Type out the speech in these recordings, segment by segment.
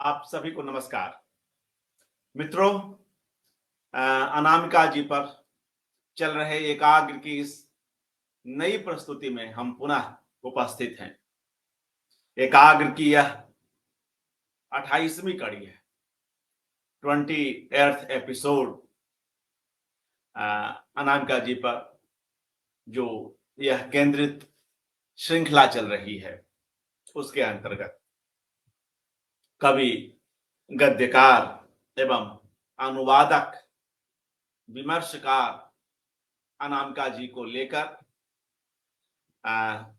आप सभी को नमस्कार। मित्रों, अनामिका जी पर चल रहे एकाग्र की इस नई प्रस्तुति में हम पुनः उपस्थित हैं। एकाग्र की यह 28वीं कड़ी है, 28th एपिसोड। अनामिका जी पर जो यह केंद्रित श्रृंखला चल रही है, उसके अंतर्गत कवि, गद्यकार एवं अनुवादक, विमर्शकार अनामिका जी को लेकर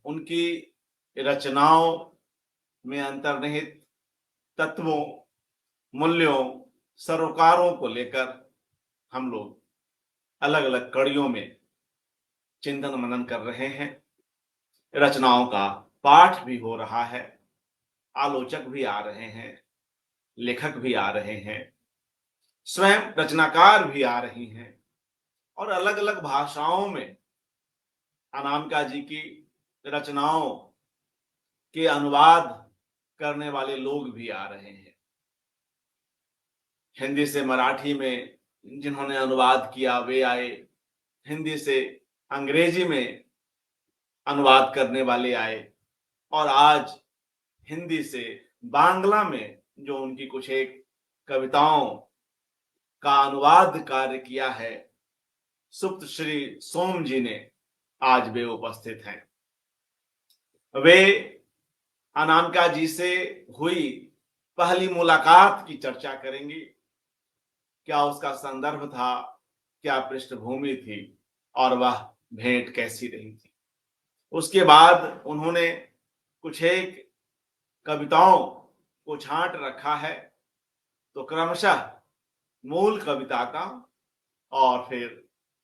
उनकी रचनाओं में अंतर्निहित तत्वों, मूल्यों, सरोकारों को लेकर हम लोग अलग अलग कड़ियों में चिंतन मनन कर रहे हैं। रचनाओं का पाठ भी हो रहा है, आलोचक भी आ रहे हैं, लेखक भी आ रहे हैं, स्वयं रचनाकार भी आ रही हैं और अलग अलग भाषाओं में अनामिका जी की रचनाओं के अनुवाद करने वाले लोग भी आ रहे हैं। हिंदी से मराठी में जिन्होंने अनुवाद किया वे आए, हिंदी से अंग्रेजी में अनुवाद करने वाले आए और आज हिंदी से बांग्ला में जो उनकी कुछ एक कविताओं का अनुवाद कार्य किया है, सुप्त श्री सोम जी ने, आज वे उपस्थित हैं। वे अनामिका जी से हुई पहली मुलाकात की चर्चा करेंगी। क्या उसका संदर्भ था, क्या पृष्ठभूमि थी और वह भेंट कैसी रही थी। उसके बाद उन्होंने कुछ एक कविताओं को छांट रखा है, तो क्रमशः मूल कविता का और फिर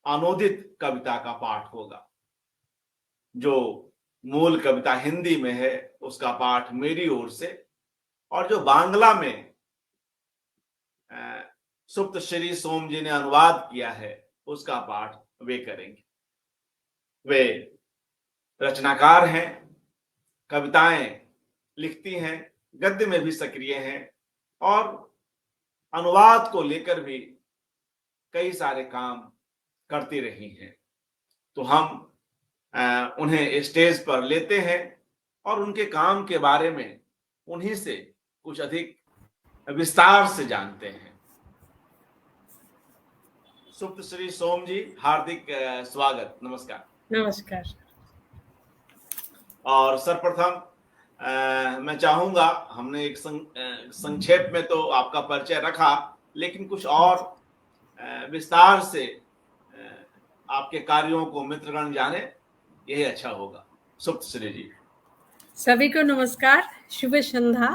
अनूदित कविता का पाठ होगा। जो मूल कविता हिंदी में है उसका पाठ मेरी ओर से, और जो बांग्ला में सुप्त श्री सोम जी ने अनुवाद किया है उसका पाठ वे करेंगे। वे रचनाकार हैं, कविताएं लिखती हैं, गद्य में भी सक्रिय हैं और अनुवाद को लेकर भी कई सारे काम करती रही हैं। तो हम उन्हें स्टेज पर लेते हैं और उनके काम के बारे में उन्हीं से कुछ अधिक विस्तार से जानते हैं। सुप्त श्री सोम जी, हार्दिक स्वागत, नमस्कार। नमस्कार। और सर्वप्रथम मैं चाहूंगा, हमने एक संक्षेप में तो आपका परिचय रखा, लेकिन कुछ और विस्तार से आपके कार्यों को मित्रगण जाने, यही अच्छा होगा। सुप्त श्री जी। सभी को नमस्कार, शुभ संध्या।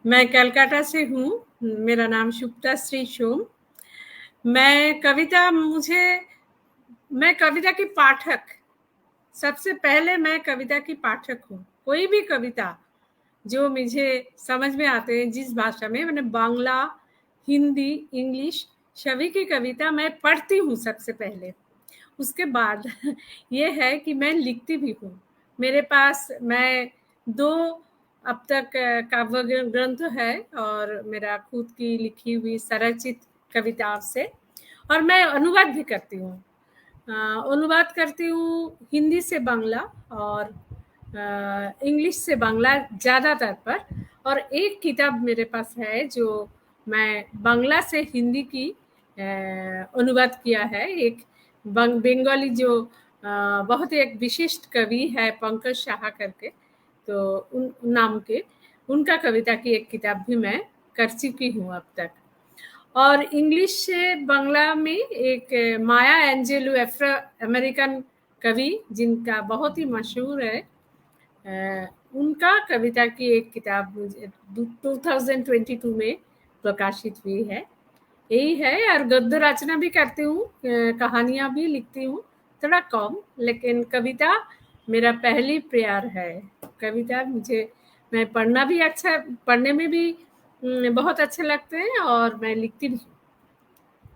मैं कलकत्ता से हूँ, मेरा नाम सुप्ता श्री सोम। मैं कविता की पाठक, सबसे पहले मैं कविता की पाठक हूँ। कोई भी कविता जो मुझे समझ में आते हैं जिस भाषा में, मैंने बांग्ला, हिंदी, इंग्लिश सभी की कविता मैं पढ़ती हूँ सबसे पहले। उसके बाद ये है कि मैं लिखती भी हूँ। मेरे पास मैं 2 अब तक काव्य ग्रंथ है और मेरा खुद की लिखी हुई संरचित कविताओं से, और मैं अनुवाद भी करती हूँ। अनुवाद करती हूँ हिंदी से बांग्ला और इंग्लिश से बांग्ला ज़्यादातर पर। और एक किताब मेरे पास है जो मैं बांग्ला से हिंदी की अनुवाद किया है। एक बंगाली जो बहुत ही एक विशिष्ट कवि है पंकज शाह करके, तो उन नाम के उनका कविता की एक किताब भी मैं कर चुकी हूँ अब तक। और इंग्लिश से बांग्ला में एक माया एंजेलू, अफ्रो अमेरिकन कवि जिनका बहुत ही मशहूर है, उनका कविता की एक किताब मुझे 2022 में प्रकाशित हुई है। यही है। और गद्य रचना भी करती हूँ, कहानियाँ भी लिखती हूँ, थोड़ा कम, लेकिन कविता मेरा पहली प्यार है। कविता मैं पढ़ने में भी बहुत अच्छे लगते हैं और मैं लिखती भी।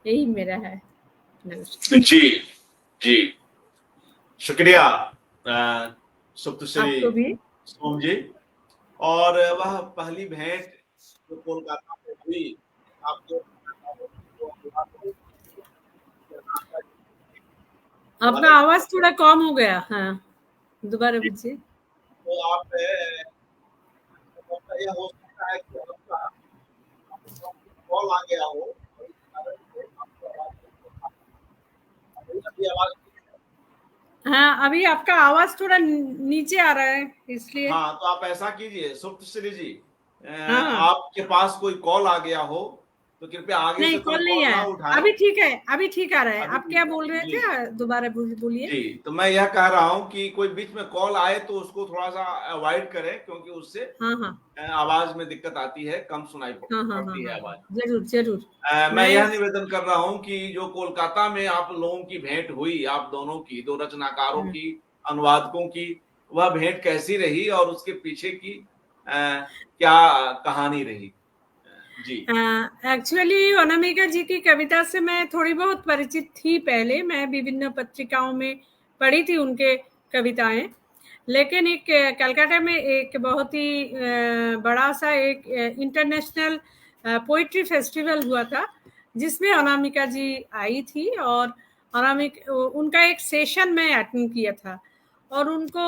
यही मेरा है। नमस्कार जी जी, शुक्रिया सुप्त श्री आपको भी। सोम जी। और वह पहली भेंट जो कोलकाता में हुई, आपको आपका आवाज थोड़ा कम हो गया। हाँ, दोबारा पूछिए। तो आप यह हो सकता है कि आपका कॉल आ गया हो, और इस कारण से आपको अभी आवाज। हाँ, अभी आपका आवाज थोड़ा नीचे आ रहा है, इसलिए। हाँ, तो आप ऐसा कीजिए सुप्तश्री जी, हाँ, हाँ। आपके पास कोई कॉल आ गया हो तो कृपया आगे नहीं, से कोई कॉल नहीं कॉल ना आया। उठाएं। अभी ठीक है, अभी ठीक आ रहा है। अभी आप ठीक क्या है बोल रहे जी। थे? दोबारा बोलिए। जी, तो मैं यह कह रहा हूं कि कोई बीच में कॉल आए तो उसको थोड़ा सा अवॉइड करें, क्योंकि उससे हाँ, हाँ। आवाज में दिक्कत आती है, कम सुनाई हाँ, हाँ, हाँ, पड़ती है हाँ, आवाज। हाँ। ज़रूर, ज़रूर। मैं मैं यह निवेदन कर रहा हूं कि जो कोलकाता में आप लोगों की भेंट हुई, आप दोनों की, दो रचनाकारों हुँ। की, अनुवादकों की, वह भेंट कैसी रही और उसके पीछे की क्या कहानी रही? जी। एक्चुअली अनामिका जी की कविता से मैं थोड़ी बहुत परिचित थी पहले। मैं विभिन्न पत्रिकाओं में पढ़ी थी उनके कविताएँ। लेकिन एक कलकत्ता में एक बहुत ही बड़ा-सा एक इंटरनेशनल पोएट्री फेस्टिवल हुआ था, जिसमें अनामिका जी आई थी, और उनका एक सेशन मैं अटेंड किया था, और उनको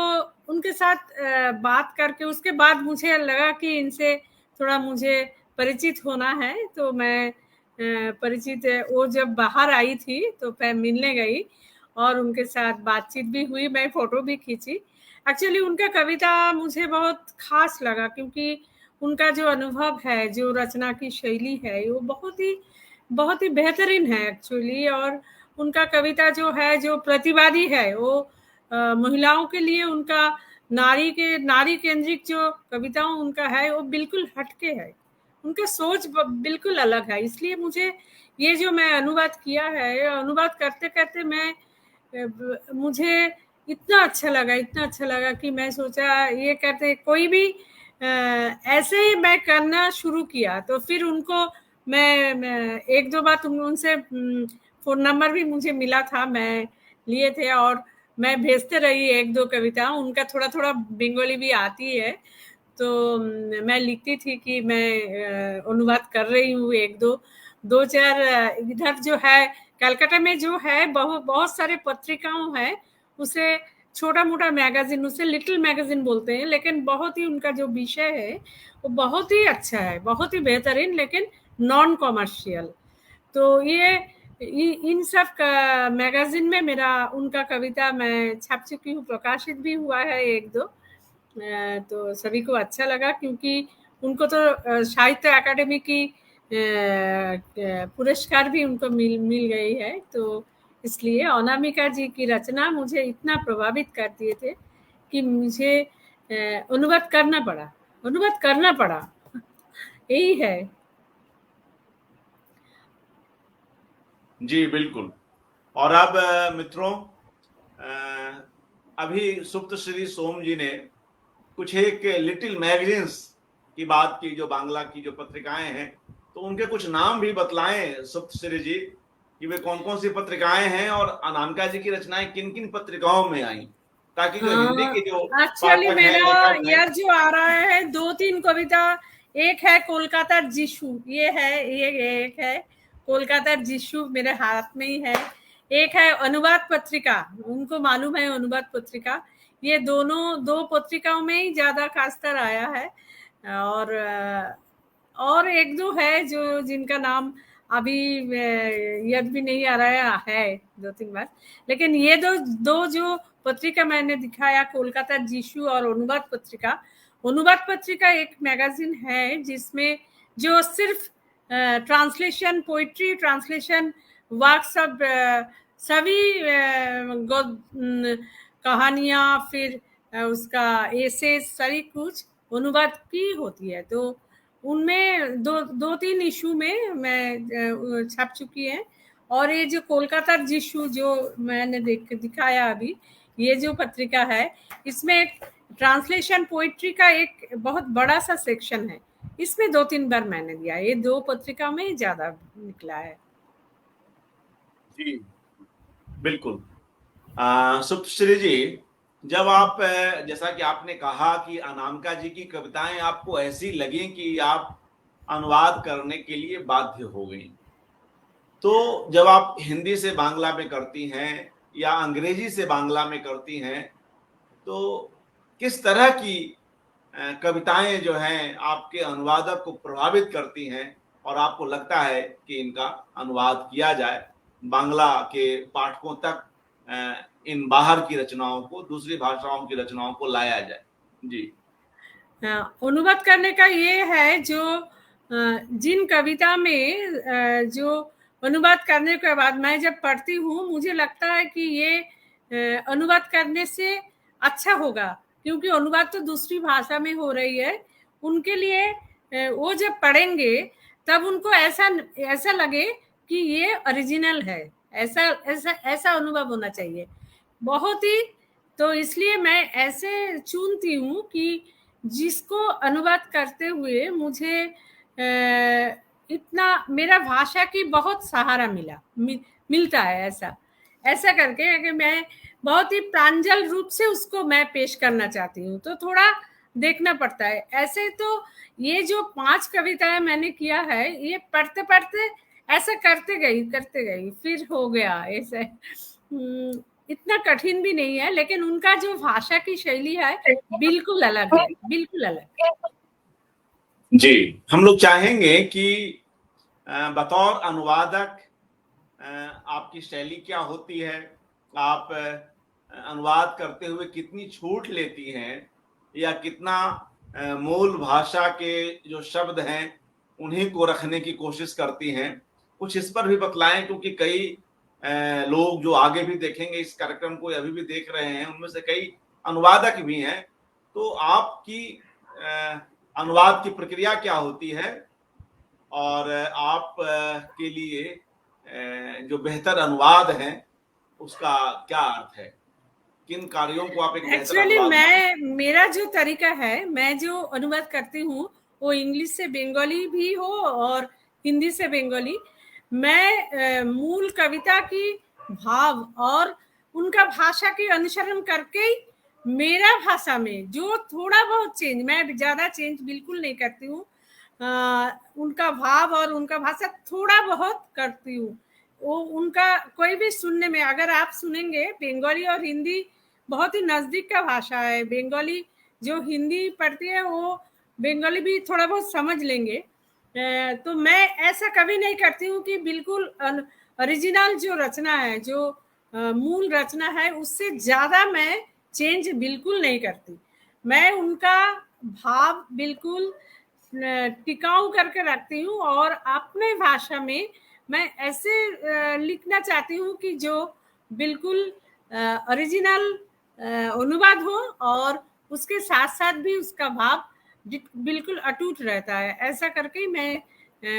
उनके साथ बात करके उसके बाद मुझे लगा कि इनसे थोड़ा मुझे परिचित होना है, तो मैं परिचित वो जब बाहर आई थी तो मैं मिलने गई और उनके साथ बातचीत भी हुई, मैं फ़ोटो भी खींची। एक्चुअली उनका कविता मुझे बहुत ख़ास लगा, क्योंकि उनका जो अनुभव है, जो रचना की शैली है, वो बहुत ही बेहतरीन है एक्चुअली। और उनका कविता जो है, जो प्रतिवादी है, वो महिलाओं के लिए उनका नारी केंद्रित जो कविताओं उनका है, वो बिल्कुल हटके है। उनका सोच बिल्कुल अलग है। इसलिए मुझे ये जो मैं अनुवाद किया है, अनुवाद करते-करते मुझे इतना अच्छा लगा कि मैं सोचा ये करते कोई भी ऐसे ही मैं करना शुरू किया। तो फिर उनको मैं एक दो बार उनसे फ़ोन नंबर भी मुझे मिला था, मैं लिए थे, और मैं भेजते रही एक दो कविता। उनका थोड़ा-थोड़ा बंगाली भी आती है, तो मैं लिखती थी कि मैं अनुवाद कर रही हूँ। एक दो चार इधर जो है कलकत्ता में जो है बहुत बहुत सारे पत्रिकाओं है, उसे छोटा मोटा मैगजीन, उसे लिटिल मैगजीन बोलते हैं, लेकिन बहुत ही उनका जो विषय है वो बहुत ही अच्छा है, बहुत ही बेहतरीन, लेकिन नॉन कॉमर्शियल। तो ये इन सब का मैगजीन में मेरा उनका कविता मैं छाप चुकी हूँ, प्रकाशित भी हुआ है एक दो। तो सभी को अच्छा लगा, क्योंकि उनको तो साहित्य अकादमी की पुरस्कार भी उनको मिल गई है। तो इसलिए अनामिका जी की रचना मुझे इतना प्रभावित कर दिए थे कि मुझे अनुवाद करना पड़ा। यही है। जी, बिल्कुल। और अब मित्रों, अ, अभी सुप्त श्री सोम जी ने कुछ एक लिटिल मैगजीन्स की बात की, जो बांग्ला की जो पत्रिकाएं हैं, तो उनके कुछ नाम भी बतलाएं सुप्त श्री जी, कि वे कौन कौन सी पत्रिकाएं हैं और अनामिका जी की रचनाएं किन किन पत्रिकाओं में आई, ताकि जो हिंदी हाँ, के जो एक्चुअली पाठक हैं, मेरा लेखक हैं। यह जो आ रहा है दो तीन कविता। एक है कोलकाता जिशु, ये एक है कोलकाता जिशु, मेरे हाथ में ही है। एक है अनुवाद पत्रिका, उनको मालूम है अनुवाद पत्रिका। ये दोनों दो पत्रिकाओं में ही ज्यादा खासकर आया है। और और एक दो है जो जिनका नाम अभी याद भी नहीं आ रहा है दो तीन बार। लेकिन ये दो दो जो पत्रिका मैंने दिखाया, कोलकाता जिशु और अनुवाद पत्रिका एक मैगजीन है जिसमें जो सिर्फ ट्रांसलेशन, पोइट्री ट्रांसलेशन वर्क सब सभी कहानियां, फिर उसका ऐसे सारी कुछ अनुवाद की होती है। तो उनमें दो तीन इशू में मैं छप चुकी है। और ये जो कोलकाता जिशु जो मैंने दिखाया अभी, ये जो पत्रिका है, इसमें एक ट्रांसलेशन पोइट्री का एक बहुत बड़ा सा सेक्शन है। इसमें दो तीन बार मैंने दिया, ये दो पत्रिका में ज्यादा निकला है। जी, बिल्कुल। सुप्तश्री जी, जब आप जैसा कि आपने कहा कि अनामिका जी की कविताएं आपको ऐसी लगी कि आप अनुवाद करने के लिए बाध्य हो गई। तो जब आप हिंदी से बांग्ला में करती हैं या अंग्रेजी से बांग्ला में करती हैं, तो किस तरह की कविताएं जो हैं आपके अनुवादक को प्रभावित करती हैं और आपको लगता है कि इनका अनुवाद किया जाए, बांग्ला के पाठकों तक इन बाहर की रचनाओं को, दूसरी भाषाओं की रचनाओं को लाया जाए? जी। अनुवाद करने का ये है जो जिन कविता में जो अनुवाद करने के बाद मैं जब पढ़ती हूँ, मुझे लगता है कि ये अनुवाद करने से अच्छा होगा, क्योंकि अनुवाद तो दूसरी भाषा में हो रही है। उनके लिए वो जब पढ़ेंगे तब उनको ऐसा लगे कि ये ओरिजिनल है, ऐसा ऐसा ऐसा अनुभव होना चाहिए बहुत ही। तो इसलिए मैं ऐसे चुनती हूँ कि जिसको अनुवाद करते हुए मुझे इतना मेरा भाषा की बहुत सहारा मिलता है। ऐसा करके कि मैं बहुत ही प्रांजल रूप से उसको मैं पेश करना चाहती हूँ, तो थोड़ा देखना पड़ता है। ऐसे तो ये जो 5 कविताएं मैंने किया है, ये पढ़ते पढ़ते ऐसा करते गई फिर हो गया ऐसे। इतना कठिन भी नहीं है, लेकिन उनका जो भाषा की शैली है बिल्कुल अलग है, बिल्कुल अलग। जी, हम लोग चाहेंगे कि बतौर अनुवादक आपकी शैली क्या होती है, आप अनुवाद करते हुए कितनी छूट लेती हैं या कितना मूल भाषा के जो शब्द हैं उन्हीं को रखने की कोशिश करती हैं, कुछ इस पर भी बतलाएं, क्योंकि कई लोग जो आगे भी देखेंगे इस कार्यक्रम को, अभी भी देख रहे हैं, उनमें से कई अनुवादक भी हैं। तो आपकी अनुवाद की प्रक्रिया क्या होती है और आप के लिए जो बेहतर अनुवाद है उसका क्या अर्थ है? किन कार्यों को आप एक बेहतर एक्चुअली अनुवाद मेरा जो तरीका है, मैं जो अनुवाद करती हूँ वो इंग्लिश से बंगाली भी हो और हिंदी से बंगाली। मैं मूल कविता की भाव और उनका भाषा की अनुसरण करके ही मेरा भाषा में जो थोड़ा बहुत चेंज, मैं ज्यादा चेंज बिल्कुल नहीं करती हूँ। उनका भाव और उनका भाषा थोड़ा बहुत करती हूँ। वो उनका कोई भी सुनने में, अगर आप सुनेंगे, बंगाली और हिंदी बहुत ही नजदीक का भाषा है। बंगाली जो हिंदी पढ़ती है वो बंगाली भी थोड़ा बहुत समझ लेंगे। तो मैं ऐसा कभी नहीं करती हूँ कि बिल्कुल ओरिजिनल जो रचना है, जो मूल रचना है, उससे ज्यादा मैं चेंज बिल्कुल नहीं करती। मैं उनका भाव बिल्कुल टिकाऊ करके रखती हूँ और अपने भाषा में मैं ऐसे लिखना चाहती हूँ कि जो बिल्कुल ओरिजिनल अनुवाद हो और उसके साथ साथ भी उसका भाव बिल्कुल अटूट रहता है। ऐसा करके मैं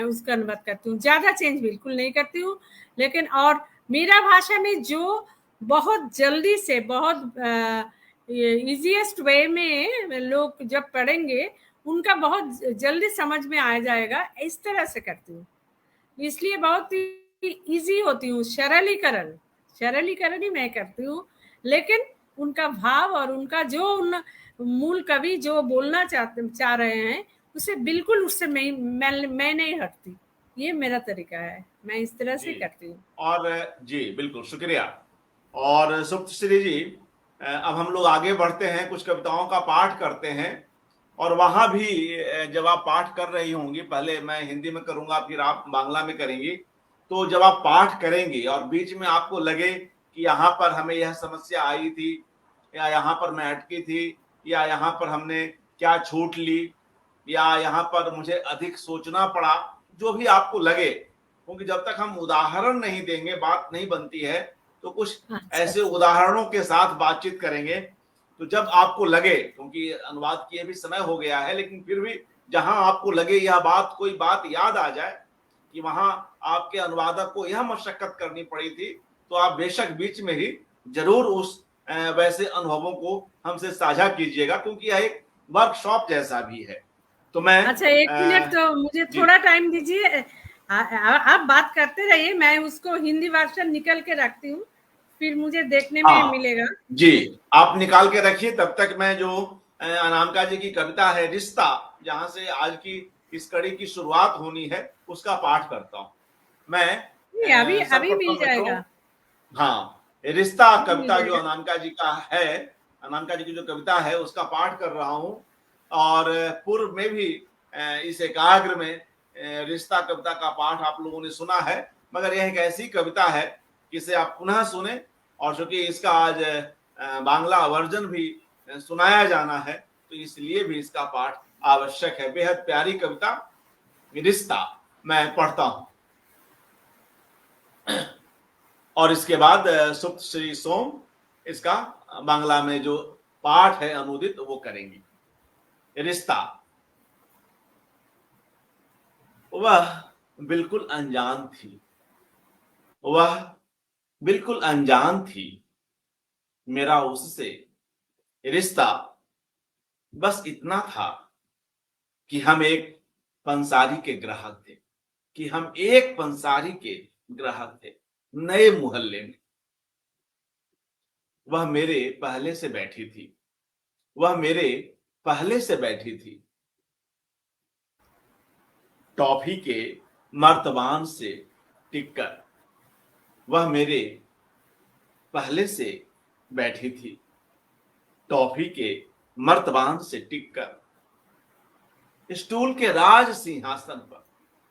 उसका अनुवाद करती हूँ, ज्यादा चेंज बिल्कुल नहीं करती हूँ। लेकिन और मेरा भाषा में जो बहुत जल्दी से, बहुत इजीएस्ट वे में लोग जब पढ़ेंगे उनका बहुत जल्दी समझ में आ जाएगा, इस तरह से करती हूँ। इसलिए बहुत ही इजी होती हूँ, सरलीकरण ही मैं करती हूँ। लेकिन उनका भाव और उनका जो उन मूल कवि जो बोलना चाह रहे हैं, उसे बिल्कुल उससे मैं नहीं हटती। ये मेरा तरीका है, मैं इस तरह से करती हूँ। और जी बिल्कुल, शुक्रिया। और सुप्तश्री जी, अब हम लोग आगे बढ़ते हैं, कुछ कविताओं का पाठ करते हैं और वहां भी जब आप पाठ कर रही होंगी, पहले मैं हिंदी में करूंगा फिर आप बांग्ला में करेंगी, तो जब आप पाठ करेंगी और बीच में आपको लगे कि यहाँ पर हमें यह समस्या आई थी या यहाँ पर मैं अटकी थी या यहाँ पर हमने क्या छूट ली या यहाँ पर मुझे अधिक सोचना पड़ा, जो भी आपको लगे, क्योंकि जब तक हम उदाहरण नहीं देंगे बात नहीं बनती है, तो कुछ ऐसे उदाहरणों के साथ बातचीत करेंगे। तो जब आपको लगे, क्योंकि अनुवाद किए भी समय हो गया है, लेकिन फिर भी जहां आपको लगे यह बात, कोई बात याद आ जाए कि वहां आपके अनुवादक को यह मशक्कत करनी पड़ी थी, तो आप बेशक बीच में ही जरूर उस वैसे अनुभवों को हमसे साझा कीजिएगा, क्योंकि यह एक वर्कशॉप जैसा भी है। तो मैं अच्छा, 1 मिनट तो मुझे थोड़ा टाइम दीजिए। आप बात करते रहिए, मैं उसको हिंदी वर्जन निकल के रखती हूँ, फिर मुझे देखने में मिलेगा। जी, आप निकाल के रखिए, तब तक मैं जो अनामिका जी की कविता है रिश्ता, जहां से आज की इस कड़ी की शुरुआत होनी है उसका पाठ करता हूं मैं। ये अभी अभी मिल सर्वप्रथम मित्रों, जाएगा, हाँ, रिश्ता अभी मिल कविता जो जाएगा। अनामिका जी का है, अनामिका जी की जो कविता है उसका पाठ कर रहा हूं। और पूर्व में भी इस एकाग्र में रिश्ता कविता का पाठ आप लोगों ने सुना है, मगर यह एक ऐसी कविता है कि इसे आप पुनः सुने। और चूंकि इसका आज बांग्ला वर्जन भी सुनाया जाना है, तो इसलिए भी इसका पाठ आवश्यक है। बेहद प्यारी कविता रिश्ता मैं पढ़ता हूं, और इसके बाद सुप्त श्री सोम इसका बांग्ला में जो पाठ है अनुदित वो करेंगी। रिश्ता। वह बिल्कुल अनजान थी, वह बिल्कुल अनजान थी, मेरा उससे रिश्ता बस इतना था कि हम एक पंसारी के ग्राहक थे, कि हम एक पंसारी के ग्राहक थे नए मोहल्ले में। वह मेरे पहले से बैठी थी, वह मेरे पहले से बैठी थी, टॉफी के मर्तबान से टिककर। वह मेरे पहले से बैठी थी, टॉफी के मर्तबान से टिककर, स्टूल के राज सिंहासन पर।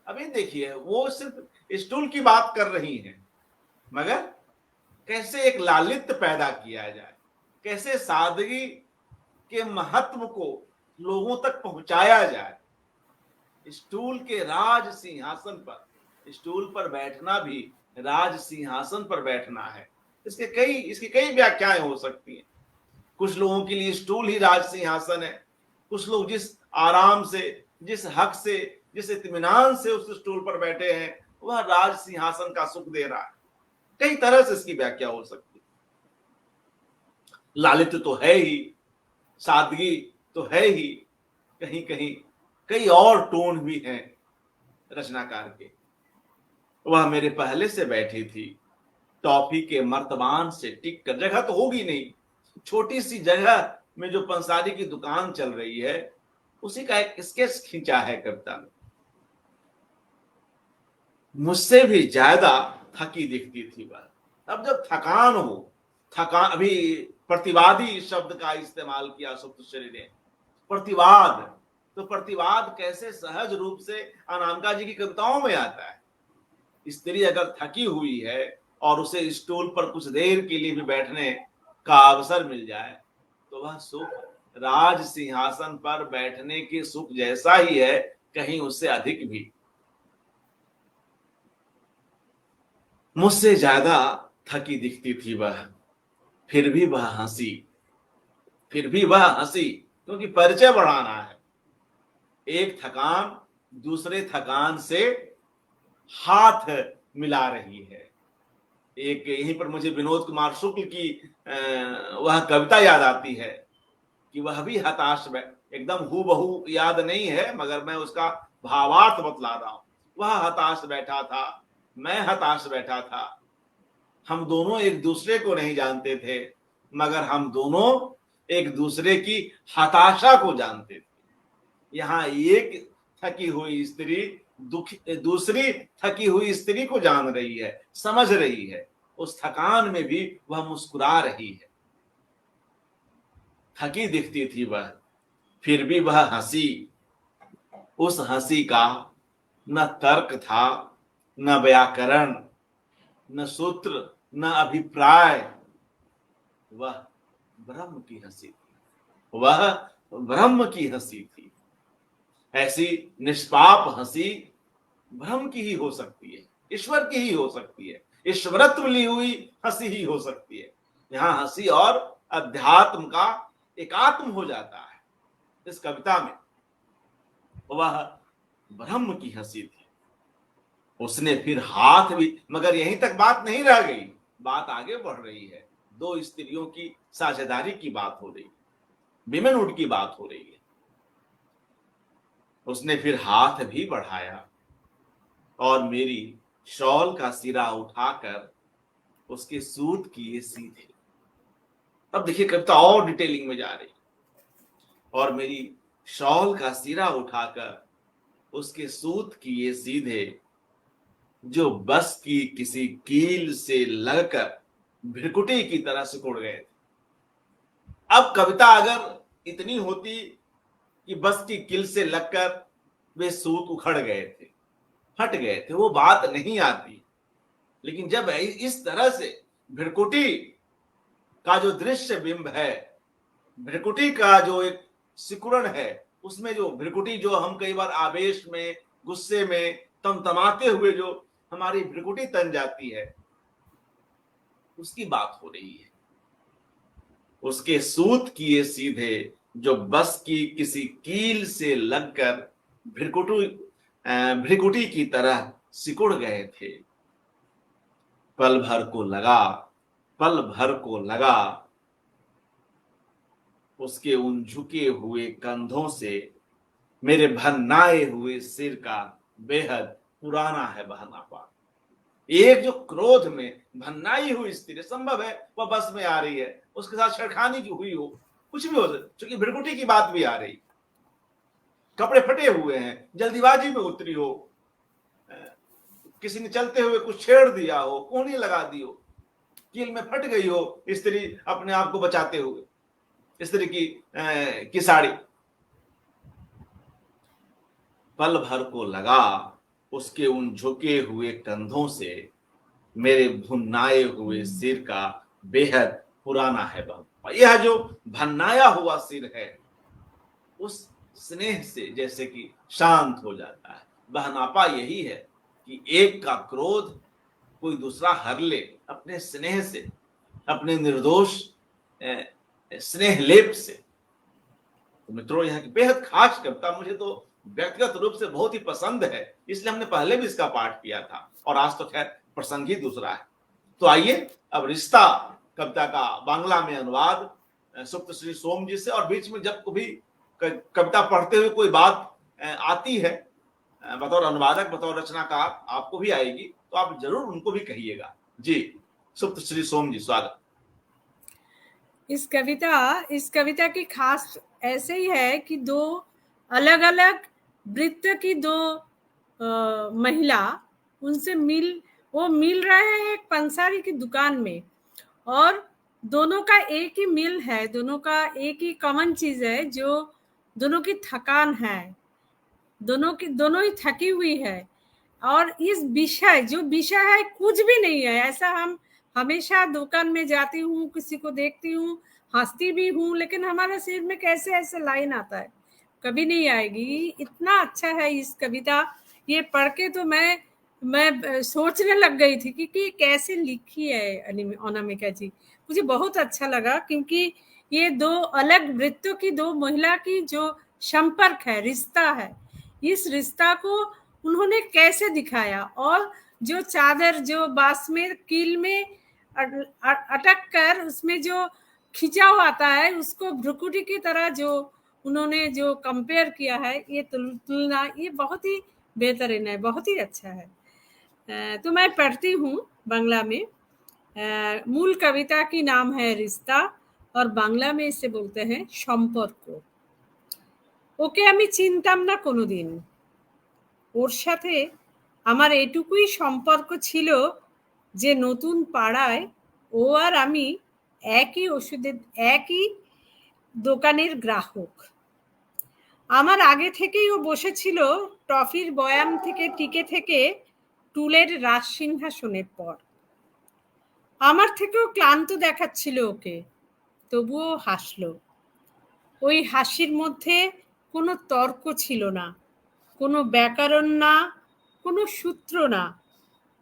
अभी देखिए, वो सिर्फ स्टूल की बात कर रही हैं, मगर कैसे एक लालित्य पैदा किया जाए, कैसे सादगी के महत्व को लोगों तक पहुंचाया जाए। स्टूल के राज सिंहासन पर, स्टूल पर बैठना भी राज सिंहासन पर बैठना है। इसकी कई व्याख्याएं हो सकती हैं। कुछ लोगों के लिए स्टूल ही राज सिंहासन है, कुछ लोग जिस आराम से, जिस हक से, जिस इत्मीनान से उस स्टूल पर बैठे हैं वह राज सिंहासन का सुख दे रहा है। कई तरह से इसकी व्याख्या हो सकती है। लालित्य तो है ही, सादगी तो है ही, कहीं कहीं कई और टोन भी हैं रचनाकार के। वह मेरे पहले से बैठी थी, टॉफी के मर्तबान से टिक कर। जगह तो होगी नहीं, छोटी सी जगह में जो पंसारी की दुकान चल रही है उसी का एक स्केच खींचा है कविता में। मुझसे भी ज्यादा थकी दिखती थी वह। अब जब थकान हो, थकान, अभी प्रतिवादी शब्द का इस्तेमाल किया सुप्तश्री ने, प्रतिवाद। तो प्रतिवाद कैसे सहज रूप से अनामिका जी की कविताओं में आता है। स्त्री अगर थकी हुई है और उसे स्टूल पर कुछ देर के लिए भी बैठने का अवसर मिल जाए तो वह सुख राज सिंहासन पर बैठने के सुख जैसा ही है, कहीं उससे अधिक भी। मुझसे ज्यादा थकी दिखती थी वह, फिर भी वह हंसी, फिर भी वह हंसी, क्योंकि परिचय बढ़ाना है। एक थकान दूसरे थकान से हाथ मिला रही है। एक यहीं पर मुझे विनोद कुमार शुक्ल की वह कविता याद आती है कि वह भी हताश, एकदम हूबहू याद नहीं है मगर मैं उसका भावार्थ बतला रहा हूं। वह हताश बैठा था, मैं हताश बैठा था, हम दोनों एक दूसरे को नहीं जानते थे मगर हम दोनों एक दूसरे की हताशा को जानते थे। यहाँ एक थकी हुई स्त्री दुखी, दूसरी थकी हुई स्त्री को जान रही है, समझ रही है, उस थकान में भी वह मुस्कुरा रही है। थकी दिखती थी वह, फिर भी वह हंसी। उस हंसी का न तर्क था, न व्याकरण, न सूत्र, न अभिप्राय। वह ब्रह्म की हंसी थी, वह ब्रह्म की हंसी थी। ऐसी निष्पाप हंसी ब्रह्म की ही हो सकती है, ईश्वर की ही हो सकती है, ईश्वरत्व ली हुई हंसी ही हो सकती है। यहाँ हंसी और अध्यात्म का एकात्म हो जाता है। इस कविता में वह ब्रह्म की हंसी थी। उसने फिर हाथ भी, मगर यहीं तक बात नहीं रह गई, बात आगे बढ़ रही है। दो स्त्रियों की साझेदारी की बात हो रही है, विमेनहुड की बात हो रही है। उसने फिर हाथ भी बढ़ाया और मेरी शॉल का सिरा उठाकर उसके सूत किए सीधे। अब देखिए कविता और डिटेलिंग में जा रही। और मेरी शॉल का सिरा उठाकर उसके सूत किए सीधे जो बस की किसी कील से लगकर भ्रिकुटी की तरह सिकुड़ गए थे। अब कविता अगर इतनी होती कि बस की कील से लगकर वे सूत उखड़ गए थे, फट गए थे, वो बात नहीं आती। लेकिन जब इस तरह से भ्रिकुटी का जो दृश्य बिंब है, भ्रिकुटी का जो एक सिकुड़न है, उसमें जो भ्रिकुटी जो हम कई बार आवेश में, गुस्से में तमतमाते हुए जो हमारी भ्रिकुटी तन जाती है, उसकी बात हो रही है। उसके सूत किए सीधे जो बस की किसी कील से लगकर भ्रिकुटी की तरह सिकुड़ गए थे। पल भर को लगा, पल भर को लगा उसके उन झुके हुए कंधों से मेरे भन्नाए हुए सिर का बेहद पुराना है बहनापा। एक जो क्रोध में भन्नाई हुई स्त्री, संभव है वह बस में आ रही है, उसके साथ छेड़खानी की हुई हो, कुछ भी हो सकता, क्योंकि भ्रिकुटी की बात भी आ रही, कपड़े फटे हुए हैं, जल्दीबाजी में उतरी हो, किसी ने चलते हुए कुछ छेड़ दिया हो, कोहनी लगा दी हो, कील में फट गई हो स्त्री अपने आप को बचाते हुए, स्त्री की साड़ी। पल भर को लगा उसके उन झुके हुए कंधों से मेरे भुन्नाए हुए सिर का बेहद पुराना है बहनापा। यह जो भन्नाया हुआ सिर है, उस स्नेह से जैसे कि शांत हो जाता है। बहनापा यही है कि एक का क्रोध कोई दूसरा हर ले अपने स्नेह से, अपने निर्दोष स्नेह लेप से। तो मित्रों, यह बेहद खास कविता मुझे तो व्यक्तिगत रूप से बहुत ही पसंद है, इसलिए हमने पहले भी इसका पाठ किया था और आज तो खैर प्रसंग ही दूसरा है। तो आइए अब रिश्ता कविता का बांग्ला में अनुवाद सुप्त श्री सोम जी से, और बीच में जब कभी कविता पढ़ते हुए कोई बात आती है बतौर अनुवादक, बतौर रचनाकार, आपको भी आएगी, तो आप जरूर उनको भी कहिएगा। जी, सुप्त श्री सोम जी, स्वागत। इस कविता की खास ऐसे ही है कि दो अलग अलग वृत्त की दो महिला उनसे वो मिल रहे हैं एक पंसारी की दुकान में, और दोनों का एक ही मिल है, दोनों का एक ही कॉमन चीज है, जो दोनों की थकान है, दोनों ही थकी हुई है। और इस जो विषय है कुछ भी नहीं है। ऐसा हम हमेशा दुकान में जाती हूँ, किसी को देखती हूँ, हंसती भी हूँ, लेकिन हमारे सिर में कैसे ऐसे लाइन आता है, कभी नहीं आएगी। इतना अच्छा है इस कविता, ये पढ़ के तो मैं सोचने लग गई थी कि कैसे लिखी है अनामिका जी। मुझे बहुत अच्छा लगा, क्योंकि ये दो अलग वृत्तों की, दो महिला की जो संपर्क है, रिश्ता है, इस रिश्ता को उन्होंने कैसे दिखाया। और जो चादर जो बांस में कील में अटक कर उसमें जो खिंचाव आता है, उसको भ्रुकुटी की तरह जो उन्होंने जो कंपेयर किया है, ये तुलना, ये बहुत ही बेहतरीन है, बहुत ही अच्छा है। तो मैं पढ़ती हूँ बांग्ला में। मूल कविता की नाम है रिश्ता, और बांग्ला में इसे बोलते हैं সম্পর্ক। ওকে আমি চিনতাম না কোনোদিন, ওর সাথে আমার এটুকুই সম্পর্ক ছিল যে নতুন পাড়ায় ও আর আমি একই দোকানের গ্রাহক। আমার আগে থেকেই ও বসেছিল টফির বয়াম থেকে টিকে থেকে টুলের রাজ সিংহাসনের পর। আমার থেকেও ক্লান্ত দেখাচ্ছিল ওকে, তবুও হাসলো। ওই হাসির মধ্যে কোনো তর্ক ছিল না, কোনো ব্যাকরণ না, কোনো সূত্র না,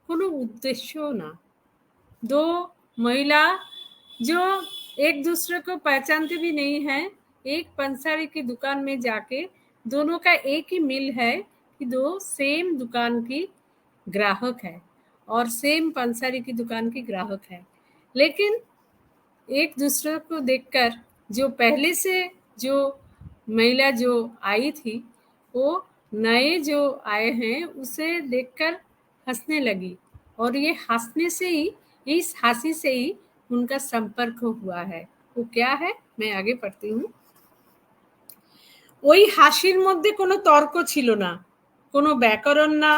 কোনো उद्देश्य ना। दो महिला जो एक दूसरे को पहचानते भी नहीं है, एक पंसारी की दुकान में जाके दोनों का एक ही मिल है कि दो सेम दुकान की ग्राहक है और सेम पंसारी की दुकान की ग्राहक है। लेकिन एक दूसरे को देखकर जो पहले से जो महिला जो आई थी, वो नए जो आए हैं उसे देखकर हंसने लगी, और ये हंसने से ही, इस हंसी से ही उनका संपर्क हुआ है। वो क्या है, मैं आगे पढ़ती हूँ। ওই হাসির মধ্যে কোনো তর্ক ছিল না, কোনো ব্যাকরণ না,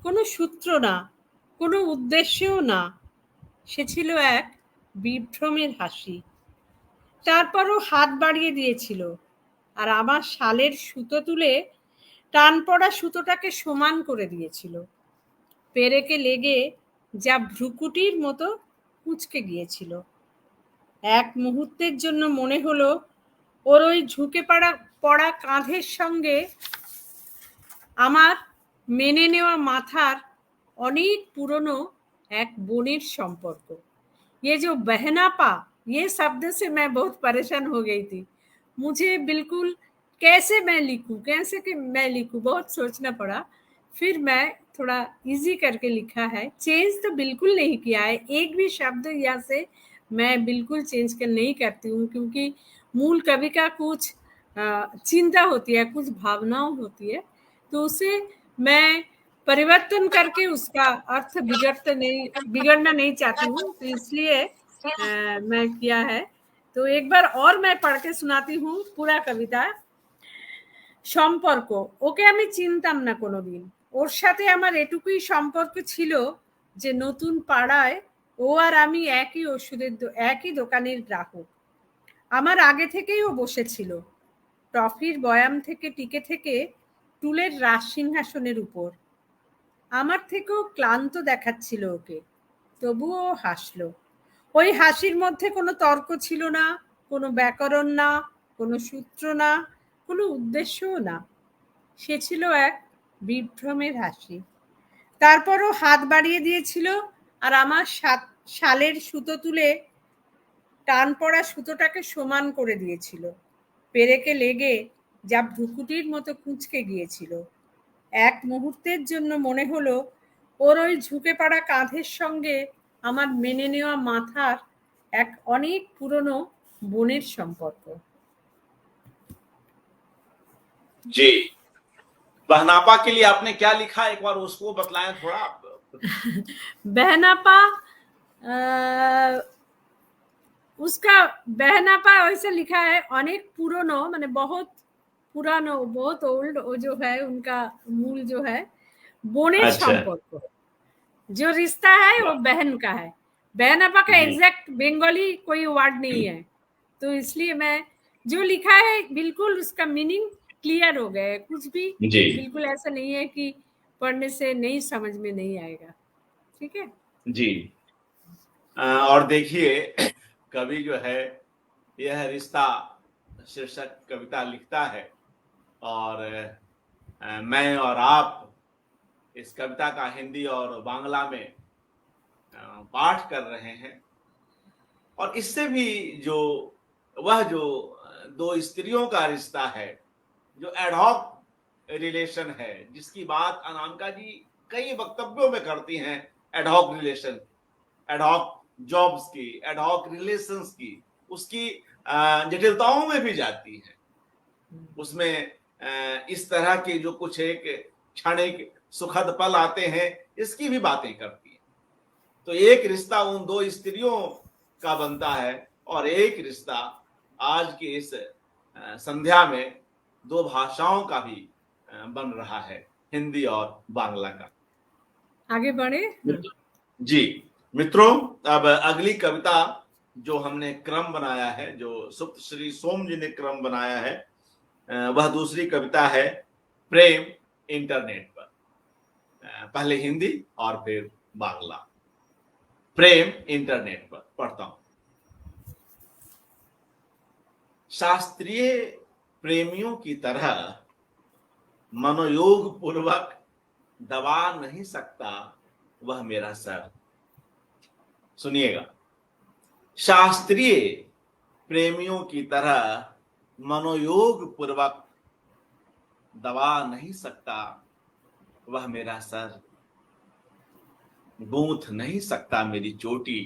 কোনো সূত্র না, কোনো উদ্দেশ্যও না। সে ছিল এক বিভ্রমের হাসি। তারপরও হাত বাড়িয়ে দিয়েছিল, আর আমার শালের সুতো তুলে টান পড়া সুতোটাকে সমান করে দিয়েছিল। পেরেকে লেগে যা ভ্রুকুটির মতো কুঁচকে গিয়েছিল। এক মুহূর্তের জন্য মনে হলো ওর ওই ঝুঁকে পড়া কাঁধের সঙ্গে আমার মেনে নেওয়া মাথার অনেক পুরনো এক বোনের সম্পর্ক। ये जो बहनापा, ये शब्द से मैं बहुत परेशान हो गई थी। मुझे बिल्कुल कैसे मैं लिखूं, बहुत सोचना पड़ा। फिर मैं थोड़ा इजी करके लिखा है। चेंज तो बिल्कुल नहीं किया है, एक भी शब्द यहाँ से मैं बिल्कुल चेंज कर नहीं करती हूँ, क्योंकि मूल कवि का कुछ चिंता होती है, कुछ भावनाओं होती है, तो उसे मैं परिवर्तन करके उसका अर्थ बिगड़ना नहीं चाहती हूँ, तो इसलिए मैं किया है। तो एक बार और मैं पढ़ के सुनाती हूँ पूरा कविता। সম্পর্ক, ওকে আমি চিনতাম না কোনোদিন। ওর সাথে আমার এটুকুই সম্পর্ক ছিল যে নতুন পাড়ায় ও আর আমি একই দোকানের গ্রাহক। আমার আগে থেকেই ও বসেছিল টফির বয়াম থেকে টিকে থেকে টুলের রাজ সিংহাসনের উপর। আমার থেকেও ক্লান্ত দেখাচ্ছিল ওকে, তবুও হাসলো। ওই হাসির মধ্যে কোনো তর্ক ছিল না, কোনো ব্যাকরণ না, কোনো সূত্র না, কোনো উদ্দেশ্যও না। সে ছিল এক বিভ্রমের হাসি। তারপরও হাত বাড়িয়ে দিয়েছিল, আর আমার শালের সুতো তুলে টান পড়া সুতোটাকে সমান করে দিয়েছিল। পেরেকে লেগে যা ভ্রুকুটির মতো কুঁচকে গিয়েছিল। এক মুহূর্তের জন্য মনে হলো ওর ওই ঝুঁকে পড়া কাঁধের সঙ্গে আমার মেনে নেওয়া মাথার এক অনেক পুরনো বোনের সম্পর্ক। जी, बहनापा के लिए आपने क्या लिखा, एक बार उसको बतलाएं थोड़ा। बहनापा, उसका बहनापा वैसे लिखा है अनेक पुरानो, माने बहुत पुरानो, बहुत ओल्ड, वो जो है उनका मूल जो है बोनेर अच्छा। संपर्क, जो रिश्ता है वो बहन का है। बहनापा का एग्जैक्ट बंगाली कोई वर्ड नहीं है, तो इसलिए मैं जो लिखा है बिल्कुल उसका मीनिंग क्लियर हो गया है। कुछ भी बिल्कुल ऐसा नहीं है कि पढ़ने से नहीं समझ में नहीं आएगा। ठीक है जी। और देखिए, कवि जो है यह रिश्ता शीर्षक कविता लिखता है, और मैं और आप इस कविता का हिंदी और बांग्ला में पाठ कर रहे हैं। और इससे भी जो दो स्त्रियों का रिश्ता है, जो एडहॉक रिलेशन है, जिसकी बात अनामिका जी कई वक्तव्यों में करती हैं, एडहॉक रिलेशन, एडहॉक जॉब्स की, एडहॉक रिलेशंस की, उसकी जटिलताओं में भी जाती है। उसमें इस तरह के जो कुछ एक क्षणिक सुखद पल आते हैं, इसकी भी बातें करती हैं। तो एक रिश्ता उन दो स्त्रियों का बनता है, और एक रिश्ता आज की इस संध्या में दो भाषाओं का भी बन रहा है, हिंदी और बांग्ला का। आगे बढ़े। जी मित्रों, अब अगली कविता जो हमने क्रम बनाया है, जो सुप्त श्री सोम जी ने क्रम बनाया है, वह दूसरी कविता है प्रेम इंटरनेट पर। पहले हिंदी और फिर बांग्ला। प्रेम इंटरनेट पर पढ़ता हूं। शास्त्रीय प्रेमियों की तरह मनोयोग पूर्वक दबा नहीं सकता वह मेरा सर। सुनिएगा, शास्त्रीय प्रेमियों की तरह मनोयोग पूर्वक दबा नहीं सकता वह मेरा सर, गूंथ नहीं सकता मेरी चोटी,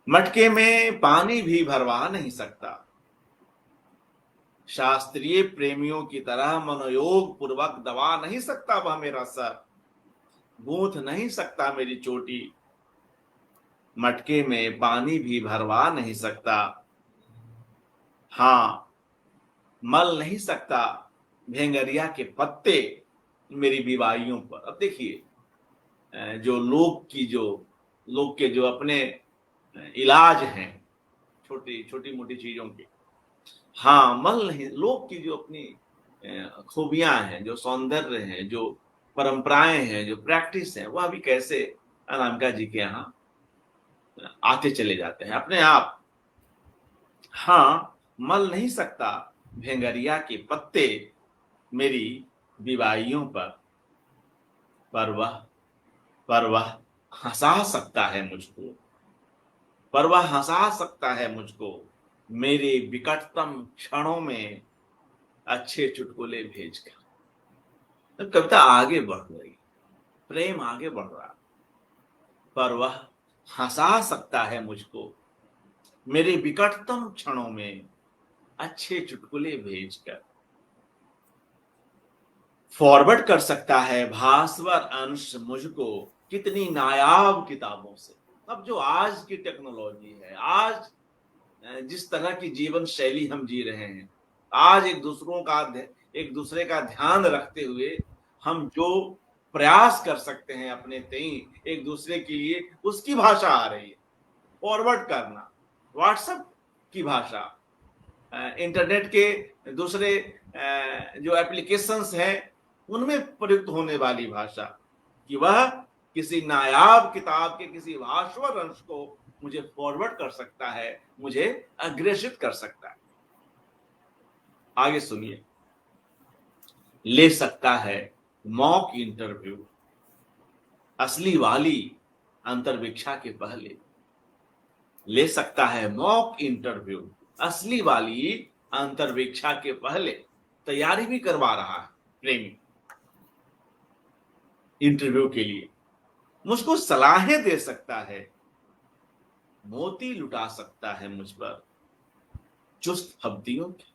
मटके में पानी भी भरवा नहीं सकता। शास्त्रीय प्रेमियों की तरह मनोयोग पूर्वक दबा नहीं सकता वह मेरा सर, गूंथ नहीं सकता मेरी चोटी, मटके में पानी भी भरवा नहीं सकता। हाँ, मल नहीं सकता भेंगरिया के पत्ते मेरी बीमारियों पर। अब देखिए जो लोग के जो अपने इलाज हैं छोटी छोटी मोटी चीजों के, हाँ मल नहीं, लोग की जो अपनी खूबियां हैं, जो सौंदर्य हैं, जो परंपराएं हैं, जो प्रैक्टिस है, वह भी कैसे अनामिका जी के यहाँ आते चले जाते हैं अपने आप। हाँ मल नहीं सकता भेंगरिया के पत्ते मेरी बीमारियों पर वह हंसा सकता है मुझको, पर वह हंसा सकता है मुझको मेरे विकटतम क्षणों में अच्छे चुटकुले भेजकर। तो कविता आगे बढ़ रही, प्रेम आगे बढ़ रहा, पर वह हंसा सकता है मुझको मेरे विकटतम क्षणों में अच्छे चुटकुले भेजकर। फॉरवर्ड कर सकता है भास्वर अंश मुझको कितनी नायाब किताबों से। अब जो आज की टेक्नोलॉजी है, आज जिस तरह की जीवन शैली हम जी रहे हैं, आज एक दूसरे का ध्यान रखते हुए हम जो प्रयास कर सकते हैं अपने तई एक दूसरे के लिए, उसकी भाषा आ रही है फॉरवर्ड करना, व्हाट्सएप की भाषा, इंटरनेट के दूसरे जो एप्लीकेशंस हैं उनमें प्रयुक्त होने वाली भाषा, कि वह किसी नायाब किताब के किसी भास्वर अंश को मुझे फॉरवर्ड कर सकता है, मुझे अग्रेसित कर सकता है। आगे सुनिए, ले सकता है मॉक इंटरव्यू असली वाली अंतर्विक्षा के पहले। ले सकता है मॉक इंटरव्यू असली वाली अंतर्विक्षा के पहले। तैयारी भी करवा रहा है प्रेमी इंटरव्यू के लिए। मुझको सलाहें दे सकता है, मोती लुटा सकता है मुझ पर चुस्त फब्तियों की।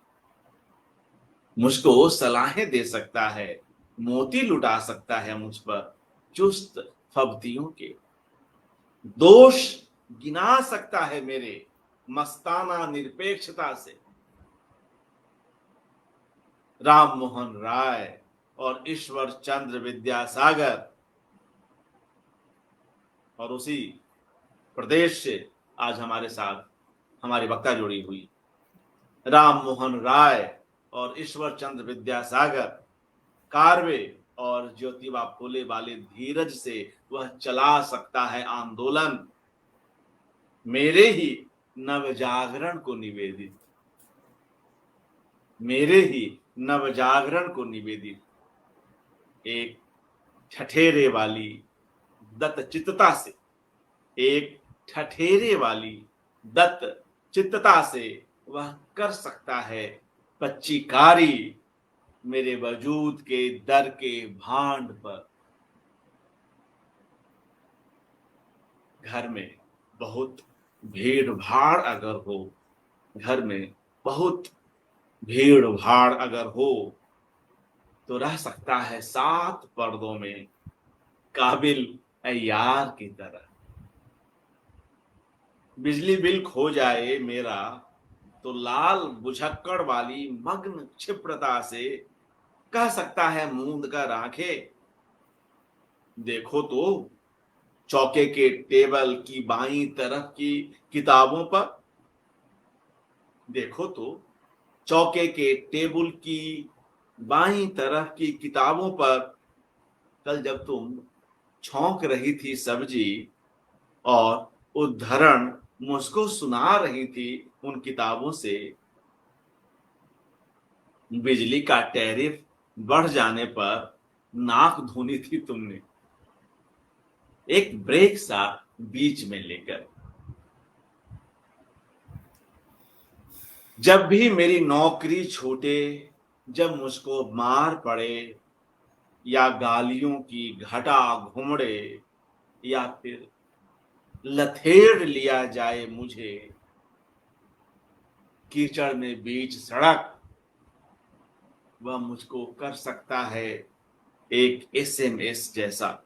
मुझको सलाहें दे सकता है, मोती लुटा सकता है मुझ पर चुस्त फब्तियों के। दोष गिना सकता है मेरे मस्ताना निरपेक्षता से। राम मोहन राय और ईश्वर चंद्र विद्यासागर, और उसी प्रदेश से आज हमारे साथ हमारी वक्ता जुड़ी हुई। राम मोहन राय और ईश्वर चंद्र विद्यासागर, कार्वे और ज्योतिबा फूले वाले धीरज से वह चला सकता है आंदोलन। मेरे ही नवजागरण को निवेदित, मेरे ही नवजागरण को निवेदित एक ठठेरे वाली दत्त चित्तता से, एक ठठेरे वाली दत्त चित्तता से वह कर सकता है पच्चीकारी मेरे वजूद के दर के भांड पर। घर में बहुत भीड़ भाड़ अगर हो, घर में बहुत भीड़ भाड़ अगर हो, तो रह सकता है 7 पर्दों में काबिल अय्यार की तरह। बिजली बिल खो जाए मेरा तो लाल बुझक्कड़ वाली मग्न क्षिप्रता से कह सकता है मूंद कर आंखें, देखो तो चौके के टेबल की बाईं तरफ की किताबों पर, देखो तो चौके के टेबल की बाईं तरफ की किताबों पर कल जब तुम छौंक रही थी सब्जी और उद्धरण मुझको सुना रही थी उन किताबों से। बिजली का टैरिफ बढ़ जाने पर नाक धोनी थी तुमने एक ब्रेक सा बीच में लेकर। जब भी मेरी नौकरी छूटे, जब मुझको मार पड़े या गालियों की घटा घुमड़े, या फिर लथेड़ लिया जाए मुझे कीचड़ में बीच सड़क, वह मुझको कर सकता है एक एसएमएस जैसा,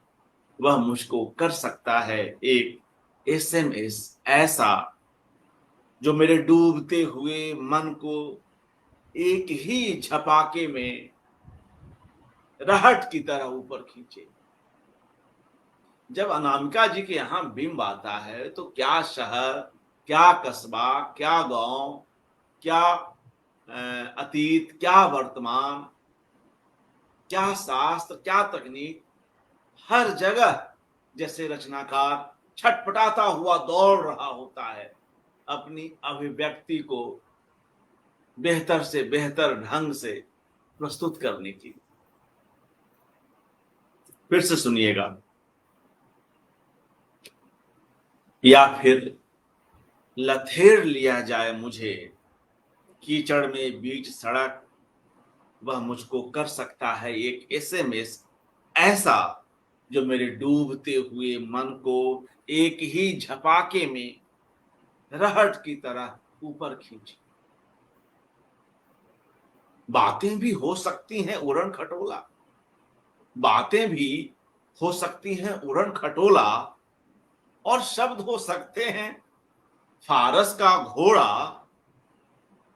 वह मुझको कर सकता है एक एसएमएस ऐसा जो मेरे डूबते हुए मन को एक ही झपाके में रहट की तरह ऊपर खींचे। जब अनामिका जी के यहाँ बिंब आता है तो क्या शहर, क्या कस्बा, क्या गांव, क्या अतीत, क्या वर्तमान, क्या शास्त्र, क्या तकनीक, हर जगह जैसे रचनाकार छटपटाता हुआ दौड़ रहा होता है अपनी अभिव्यक्ति को बेहतर से बेहतर ढंग से प्रस्तुत करने की। फिर से सुनिएगा। या फिर लथेड़ लिया जाए मुझे कीचड़ में बीच सड़क, वह मुझको कर सकता है एक एसएमएस ऐसा जो मेरे डूबते हुए मन को एक ही झपाके में रहट की तरह ऊपर खींचे। बातें भी हो सकती हैं उड़न खटोला, बातें भी हो सकती हैं उड़न खटोला, और शब्द हो सकते हैं फारस का घोड़ा,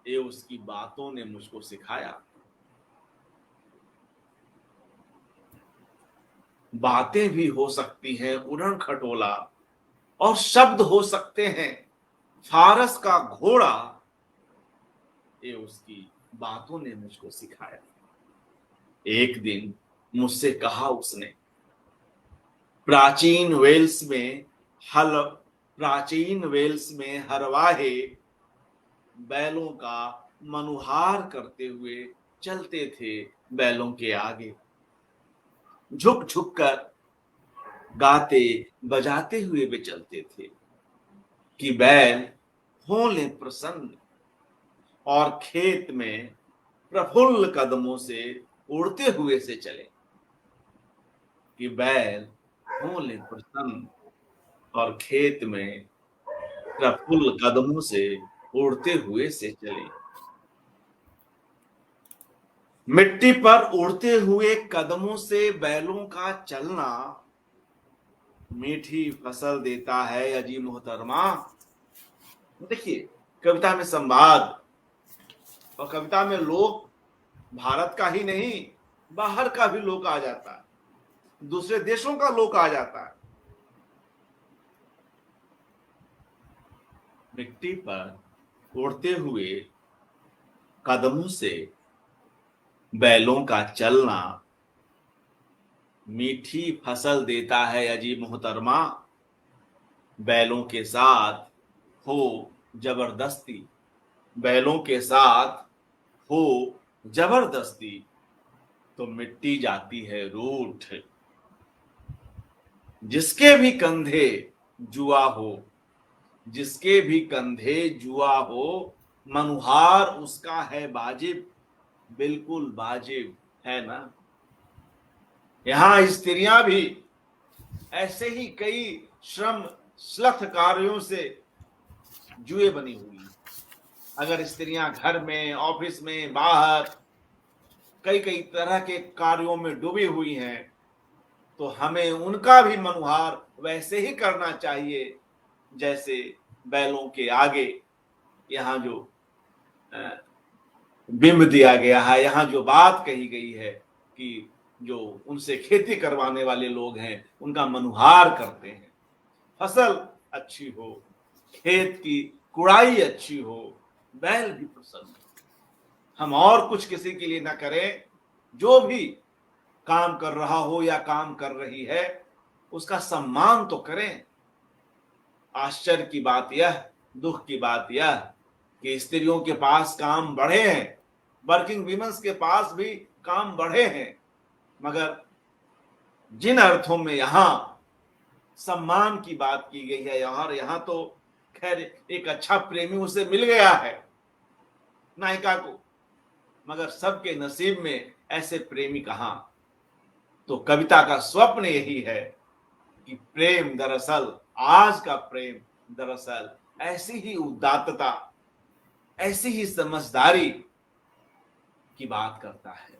ये उसकी बातों ने मुझको सिखाया। बातें भी हो सकती हैं उड़न खटोला और शब्द हो सकते हैं फारस का घोड़ा, ये उसकी बातों ने मुझको सिखाया। एक दिन मुझसे कहा उसने, प्राचीन वेल्स में प्राचीन वेल्स में हरवाहे बैलों का मनुहार करते हुए चलते थे बैलों के आगे, झुक झुक कर गाते बजाते हुए वे चलते थे कि बैल हो ले प्रसन्न और खेत में प्रफुल्ल कदमों से उड़ते हुए से चले, कि बैल हो ले प्रसन्न और खेत में प्रफुल्ल कदमों से उड़ते हुए से चले। मिट्टी पर उड़ते हुए कदमों से बैलों का चलना मीठी फसल देता है अजी मोहतरमा। देखिए, कविता में संवाद और कविता में लोक भारत का ही नहीं, बाहर का भी लोक आ जाता है, दूसरे देशों का लोक आ जाता है। मिट्टी पर उड़ते हुए कदमों से बैलों का चलना मीठी फसल देता है अजी मोहतरमा। बैलों के साथ हो जबरदस्ती, बैलों के साथ हो जबरदस्ती, तो मिट्टी जाती है रूठ। जिसके भी कंधे जुआ हो, जिसके भी कंधे जुआ हो, मनुहार उसका है वाजिब, बिल्कुल वाजिब है ना। यहां स्त्रियां भी ऐसे ही कई श्रम श्लथ कार्यों से जुए बनी हुई हैं। अगर स्त्रियां घर में, ऑफिस में, बाहर कई कई तरह के कार्यों में डूबी हुई हैं, तो हमें उनका भी मनुहार वैसे ही करना चाहिए जैसे बैलों के आगे यहाँ जो बिंब दिया गया है, यहाँ जो बात कही गई है कि जो उनसे खेती करवाने वाले लोग हैं उनका मनुहार करते हैं। फसल अच्छी हो, खेत की कुड़ाई अच्छी हो, बैल भी प्रसन्न। हम और कुछ किसी के लिए ना करें, जो भी काम कर रहा हो या काम कर रही है उसका सम्मान तो करें। आश्चर्य की बात यह, दुख की बात यह कि स्त्रियों के पास काम बढ़े हैं, वर्किंग वीमेंस के पास भी काम बढ़े हैं, मगर जिन अर्थों में यहां सम्मान की बात की गई है, यहां तो खैर एक अच्छा प्रेमी उसे मिल गया है नायिका को, मगर सबके नसीब में ऐसे प्रेमी कहां। तो कविता का स्वप्न यही है कि प्रेम दरअसल, आज का प्रेम दरअसल ऐसी ही उदात्तता, ऐसी ही समझदारी की बात करता है,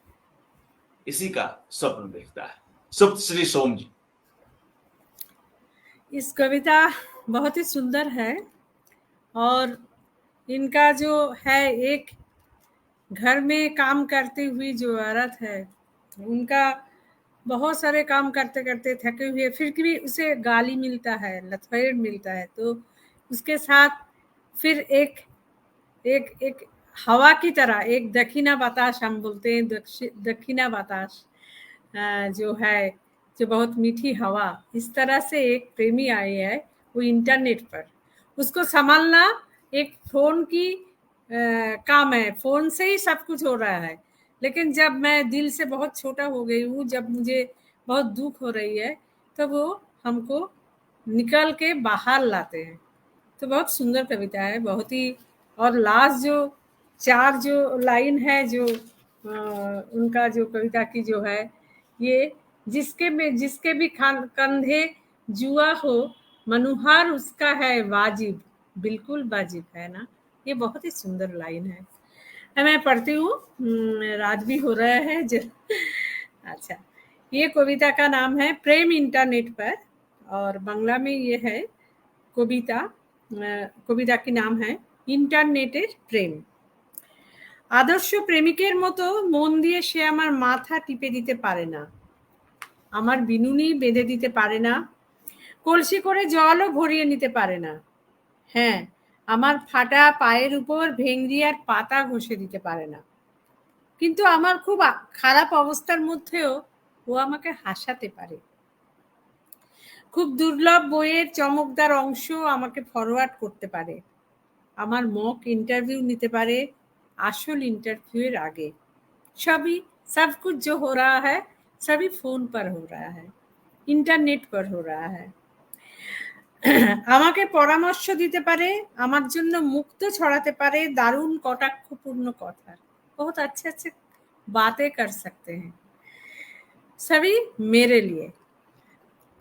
इसी का स्वप्न देखता है। सुप्त श्री सोम जी। इस कविता बहुत ही सुंदर है और इनका जो है, एक घर में काम करती हुई जो औरत है उनका बहुत सारे काम करते करते थके हुए फिर भी उसे गाली मिलता है, लथेड़ मिलता है, तो उसके साथ फिर एक एक एक हवा की तरह एक दक्षिणा बताश हम बोलते हैं, दक्षिणा बताश जो है, जो बहुत मीठी हवा, इस तरह से एक प्रेमी आए है वो इंटरनेट पर। उसको संभालना एक फोन की काम है, फोन से ही सब कुछ हो रहा है। लेकिन जब मैं दिल से बहुत छोटा हो गई हूँ, जब मुझे बहुत दुख हो रही है, तो वो हमको निकल के बाहर लाते हैं। तो बहुत सुंदर कविता है, बहुत ही। और लास्ट जो 4 जो लाइन है, जो उनका जो कविता की जो है, ये जिसके भी कंधे जुआ हो, मनुहार उसका है वाजिब, बिल्कुल वाजिब, है ना। ये बहुत ही सुंदर लाइन है। मैं पढ़ती हूँ, रात भी हो रहा है अच्छा, ये कविता का नाम है प्रेम इंटरनेट पर, और बांग्ला में ये है কবিতা কি নাম है ইন্টারনেটের প্রেম। আদর্শ প্রেমিকের মতো মন দিয়ে সে আমার মাথা টিপে দিতে পারে না, আমার বিনুনি বেঁধে দিতে পারে না, কলসি করে জলও ভরিয়ে নিতে পারে না। হ্যাঁ, আমার ফাটা পায়ের উপর ভেংরি আর পাতা ঘষে দিতে পারে না। কিন্তু আমার খুব খারাপ অবস্থার মধ্যেও ও আমাকে হাসাতে পারে। খুব দুর্লভ বইয়ের চমকদার অংশ আমাকে ফরওয়ার্ড করতে পারে। আমার মক इंटरव्यू নিতে পারে আসল इंटरव्यू এর আগে। सभी सब कुछ जो हो रहा है सभी फोन पर हो रहा है, इंटरनेट पर हो रहा है। আমাকে পরামর্শ দিতে পারে, আমার জন্য মুক্ত ছড়াতে পারে দারুণ কটাক্ষপূর্ণ কথা। बहुत अच्छे अच्छे बातें कर सकते हैं सभी मेरे लिए।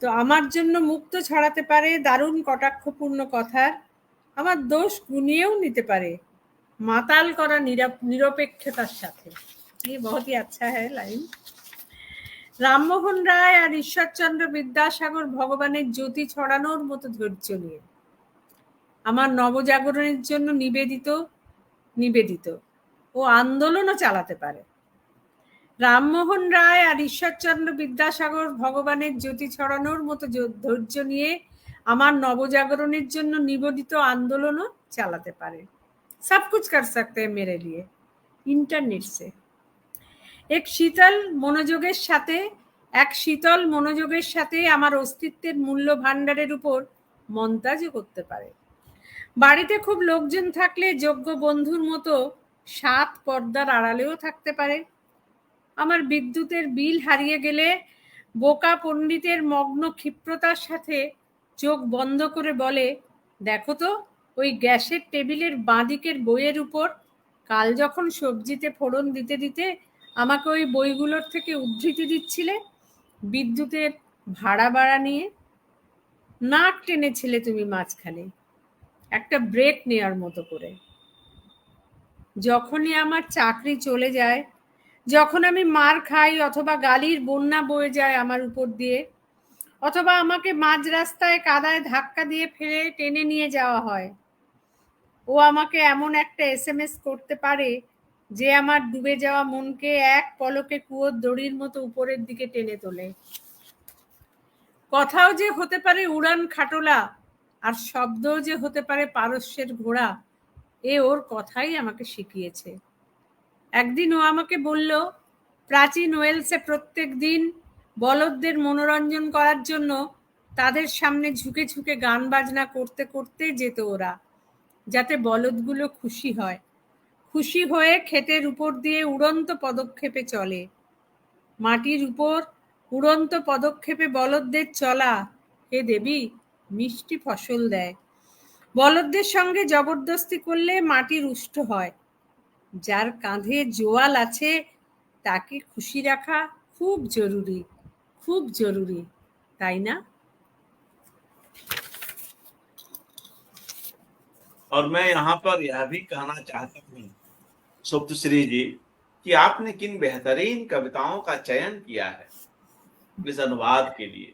তো আমার জন্য মুক্ত ছড়াতে পারে দারুণ কটাক্ষপূর্ণ কথার, আমার দোষ গুনিয়েও নিতে পারে মাতাল করা নিরপেক্ষতার সাথে। ये बहुत ही अच्छा है लाइन। রামমোহন রায় আর ঈশ্বরচন্দ্র বিদ্যাসাগর ভগবানের জ্যোতি ছড়ানোর মতো ধৈর্য নিয়ে আমার নবজাগরণের জন্য নিবেদিত ও আন্দোলনও চালাতে পারে। রামমোহন রায় আর ঈশ্বরচন্দ্র বিদ্যাসাগর ভগবানের জ্যোতি ছড়ানোর মতো ধৈর্য নিয়ে আমার নবজাগরণের জন্য নিবেদিত আন্দোলনও চালাতে পারে। सब कुछ कर सकते हैं मेरे लिए इंटरनेट से। এক শীতল মনোযোগের সাথে আমার অস্তিত্বের মূল্য ভাণ্ডারের উপর মন্তাজও করতে পারে। বাড়িতে খুব লোকজন থাকলে যোগ্য বন্ধুর মতো 7 পর্দার আড়ালেও থাকতে পারে। আমার বিদ্যুতের বিল হারিয়ে গেলে বোকা পণ্ডিতের মগ্ন ক্ষিপ্রতার সাথে চোখ বন্ধ করে বলে, দেখো তো ওই গ্যাসের টেবিলের বাঁদিকের বইয়ের উপর কাল যখন সবজিতে ফোড়ন দিতে দিতে আমাকে ওই বইগুলোর থেকে উদ্ধৃতি দিচ্ছিলে, বিদ্যুতের ভাড়া বাড়া নিয়ে নাক টেনেছিলে তুমি মাঝখানে একটা ব্রেক নেওয়ার মতো করে। যখনই আমার চাকরি চলে যায়, যখন আমি মার খাই অথবা গালির বন্যা বয়ে যায় আমার উপর দিয়ে, অথবা আমাকে মাঝ রাস্তায় কাদায় ধাক্কা দিয়ে ফেলে টেনে নিয়ে যাওয়া হয়, ও আমাকে এমন একটা এসএমএস করতে পারে যে আমার ডুবে যাওয়া মনকে এক পলকে কুয়োর দড়ির মতো উপরের দিকে টেনে তোলে। কথাও যে হতে পারে উড়ান খাটোলা, আর শব্দও যে হতে পারে পারস্যের ঘোড়া, এ ওর কথাই আমাকে শিখিয়েছে। একদিন ও আমাকে বলল, প্রাচীন ওয়েলসে প্রত্যেক দিন বলদদের মনোরঞ্জন করার জন্য তাদের সামনে ঝুঁকে ঝুঁকে গান বাজনা করতে করতে যেত ওরা, যাতে বলদগুলো খুশি হয়ে ক্ষেতের উপর দিয়ে উড়ন্ত পদক্ষেপে চলে। মাটির উপর উড়ন্ত পদক্ষেপে বলদদের চলা, হে দেবী, মিষ্টি ফসল দেয়। বলদদের সঙ্গে জবরদস্তি করলে মাটি রুষ্ট হয়। যার কাঁধে জোয়াল আছে তাকে খুশি রাখা খুব জরুরি, তাই না? और मैं यहाँ पर यह भी कहना चाहता हूँ सुप्तश्री जी कि आपने किन बेहतरीन कविताओं का चयन किया है इस अनुवाद के लिए।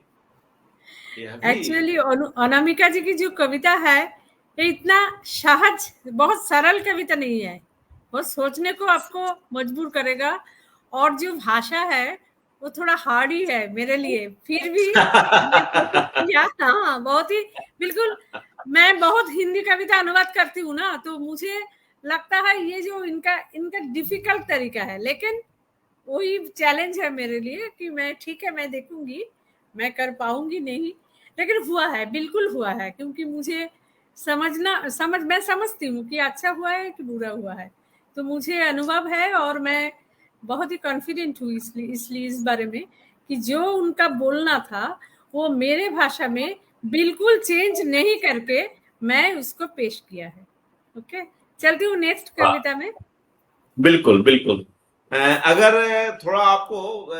एक्चुअली अनामिका जी की जो कविता है ये इतना सहज, बहुत सरल कविता नहीं है, बहुत सोचने को आपको मजबूर करेगा। और जो भाषा है वो थोड़ा हार्ड ही है मेरे लिए, फिर भी मैं कोशिश किया। हाँ, बहुत ही बिल्कुल। मैं बहुत हिंदी कविता अनुवाद करती हूँ ना, तो मुझे लगता है ये जो इनका इनका डिफिकल्ट तरीका है, लेकिन वही चैलेंज है मेरे लिए कि मैं ठीक है, मैं देखूंगी मैं कर पाऊंगी नहीं, लेकिन हुआ है, बिल्कुल हुआ है, क्योंकि मुझे मैं समझती हूँ कि अच्छा हुआ है कि बुरा हुआ है, तो मुझे अनुभव है और मैं बहुत ही कॉन्फिडेंट हूँ इसलिए इसलिए इस बारे में कि जो उनका बोलना था वो मेरे भाषा में बिल्कुल चेंज नहीं करके मैं उसको पेश किया है। ओके, चलती हूँ नेक्स्ट वाह, कविता में। बिल्कुल बिल्कुल। अगर थोड़ा आपको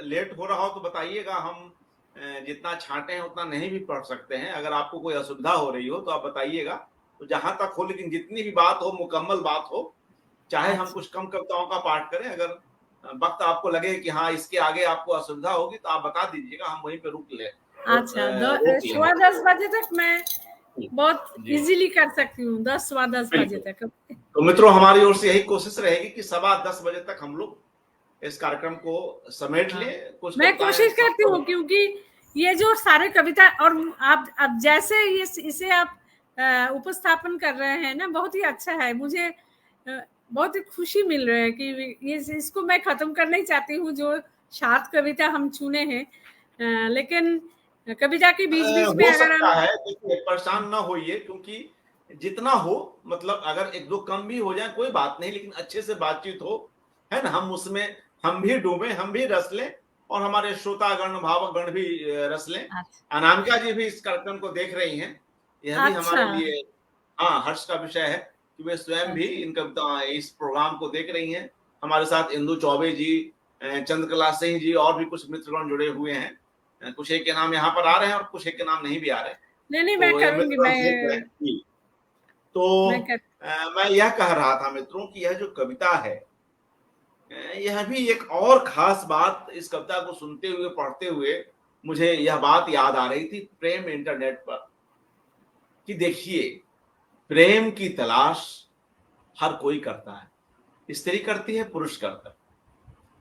लेट हो रहा हो तो बताइएगा, हम जितना छांटे हैं उतना नहीं भी पढ़ सकते हैं। अगर आपको कोई असुविधा हो रही हो तो आप बताइएगा, तो जहां तक हो, लेकिन जितनी भी बात हो मुकम्मल बात हो, चाहे हम अच्छा कुछ कम कविताओं का पाठ करें। अगर वक्त आपको लगे कि हाँ इसके आगे आपको असुविधा होगी तो आप बता दीजिएगा, हम वहीं पे अच्छा, रोक सवा लेंगे। 10 बजे तक मैं बहुत जी इजीली कर सकती हूँ, 10 सवा 10 बजे बिल्कुल। तक। तो मित्रों, हमारी ओर से यही कोशिश रहेगी कि 10:15 तक हम लोग इस कार्यक्रम को समेट हाँ, लें। कुछ मैं कविताएं कोशिश करती संभव। हूँ, क्योंकि ये जो सारे कविता और आप अब जैसे ये इसे आप उपस्थापन कर रहे हैं ना, बहुत ही अच्छा है। मुझे बहुत ही खुशी मिल रही है कि ये इसको मैं खत्म करना ही चाहती हूँ, जो 7 कविता हम चुने हैं। लेकिन कविता के बीच बीच में हो अगर सकता हम है, देखिए परेशान ना होइए, क्योंकि जितना हो, मतलब अगर एक दो कम भी हो जाए कोई बात नहीं, लेकिन अच्छे से बातचीत हो, है ना, हम उसमें हम भी डूबे, हम भी रस लें, और हमारे श्रोतागण भावगण भी रस लें। अच्छा अनामिका जी भी इस कार्यक्रम को देख रही हैं, यह भी अच्छा हमारे लिए हाँ हर्ष का विषय है कि वे स्वयं भी अच्छा इन कविता इस प्रोग्राम को देख रही हैं। हमारे साथ इंदु चौबे जी, चंद्रकला सिंह जी और भी कुछ मित्रगण जुड़े हुए हैं। कुछ एक के नाम यहाँ पर आ रहे हैं और कुछ एक के नाम नहीं भी आ रहे। नहीं नहीं, मैं तो ये करूंगी, मित्रगण देख रहे हैं जी। तो मैं कर मैं यह कह रहा था मित्रों कि यह जो कविता है, यह भी एक और खास बात, इस कविता को सुनते हुए पढ़ते हुए मुझे यह बात याद आ रही थी प्रेम इंटरनेट पर, कि देखिए, प्रेम की तलाश हर कोई करता है, स्त्री करती है, पुरुष करता है।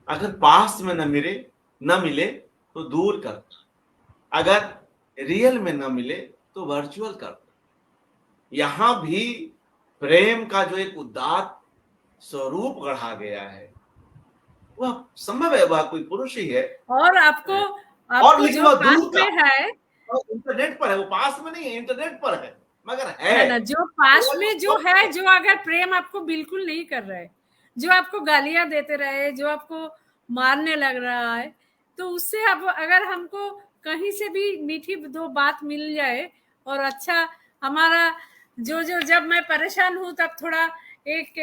अगर पास में न मिले तो दूर करता, अगर रियल में न मिले तो वर्चुअल करता। यहां भी प्रेम का जो एक उदात्त स्वरूप गढ़ा गया है, वह संभव है वह कोई पुरुष ही है। और आपको और आपको लेकिन जो वह पास दूर का, में है वह इंटरनेट पर है, वो पास में नहीं है, इंटरनेट पर है, मगर है ना, जो पास केवल में उस जो वक्त है, जो अगर प्रेम आपको बिल्कुल नहीं कर रहा है, जो आपको गालियां देते रहे, जो आपको मारने लग रहा है, तो उससे अब अगर हमको कहीं से भी मीठी दो बात मिल जाए और अच्छा हमारा जो जो जब मैं परेशान हूँ तब थोड़ा एक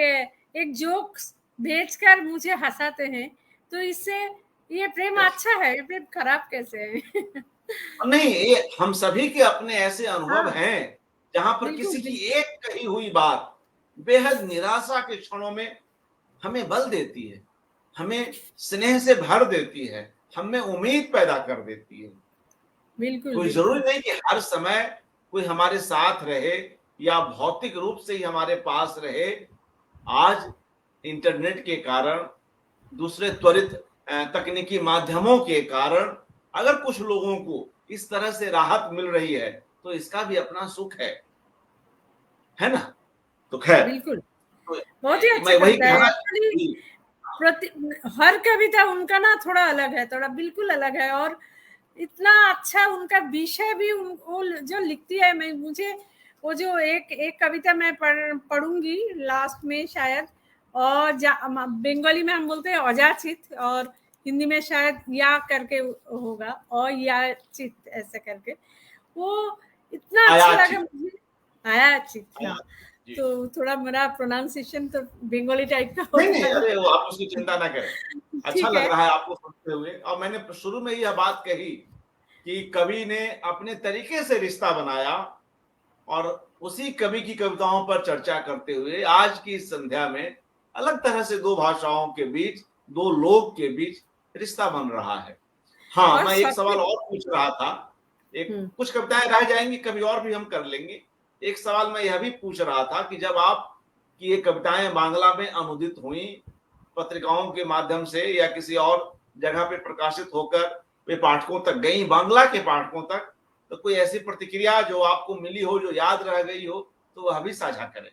एक जोक भेजकर मुझे हंसाते हैं, तो इससे ये प्रेम अच्छा है, ये प्रेम खराब कैसे है? नहीं, ये हम सभी के अपने ऐसे अनुभव हाँ, हैं जहां पर बिल्कुल किसी की बिल्कुल। एक कही हुई बात बेहद निराशा के क्षणों में हमें बल देती है, हमें स्नेह से भर देती है, हमें उम्मीद पैदा कर देती है। बिल्कुल कोई जरूरी बिल्कुल। नहीं कि हर समय कोई हमारे साथ रहे या भौतिक रूप से ही हमारे पास रहे। आज इंटरनेट के कारण, दूसरे त्वरित तकनीकी माध्यमों के कारण अगर कुछ लोगों को इस तरह से राहत मिल रही है तो इसका भी अपना सुख है ना? तो खैर, बिल्कुल, तो बहुत ही अच्छा मैं वही कविता है कहना एक्चुअली। जी, प्रति हर कविता उनका ना थोड़ा अलग है, थोड़ा बिल्कुल अलग है, और इतना अच्छा उनका विषय भी वो जो लिखती है, मैं मुझे वो जो एक एक कविता मैं पढ़ूंगी लास्ट में शायद, और बंगाली में हम बोलते हैं अजाचित, और हिंदी में शायद या करके होगा, और या चित ऐसा करके, वो इतना अच्छा लगा आयाची मुझे। आया चित, हाँ। आयाची जी। तो थोड़ा मेरा प्रोनाउंसिएशन तो बंगाली टाइप का नहीं, नहीं, होता है। अरे वो आप उसकी चिंता ना करें। अच्छा ठीक लग है। रहा है आपको सुनते हुए, और मैंने शुरू में यह बात कही कि कवि ने अपने तरीके से रिश्ता बनाया, और उसी कवि की कविताओं पर चर्चा करते हुए आज की इस संध्या में अलग तरह से दो भाषाओं के बीच, दो लोग के बीच रिश्ता बन रहा है। हाँ, और मैं एक सबसे सवाल और पूछ रहा था। एक हुँ, कुछ कविताएं रह जाएंगी, कभी और भी हम कर लेंगे। एक सवाल मैं यह भी पूछ रहा था कि जब आप की ये कविताएं बांग्ला में अनुदित हुई, पत्रिकाओं के माध्यम से या किसी और जगह पे प्रकाशित होकर वे पाठकों तक गई, बांग्ला के पाठकों तक, तो कोई ऐसी प्रतिक्रिया जो आपको मिली हो, जो याद रह गई हो, तो वह भी साझा करें।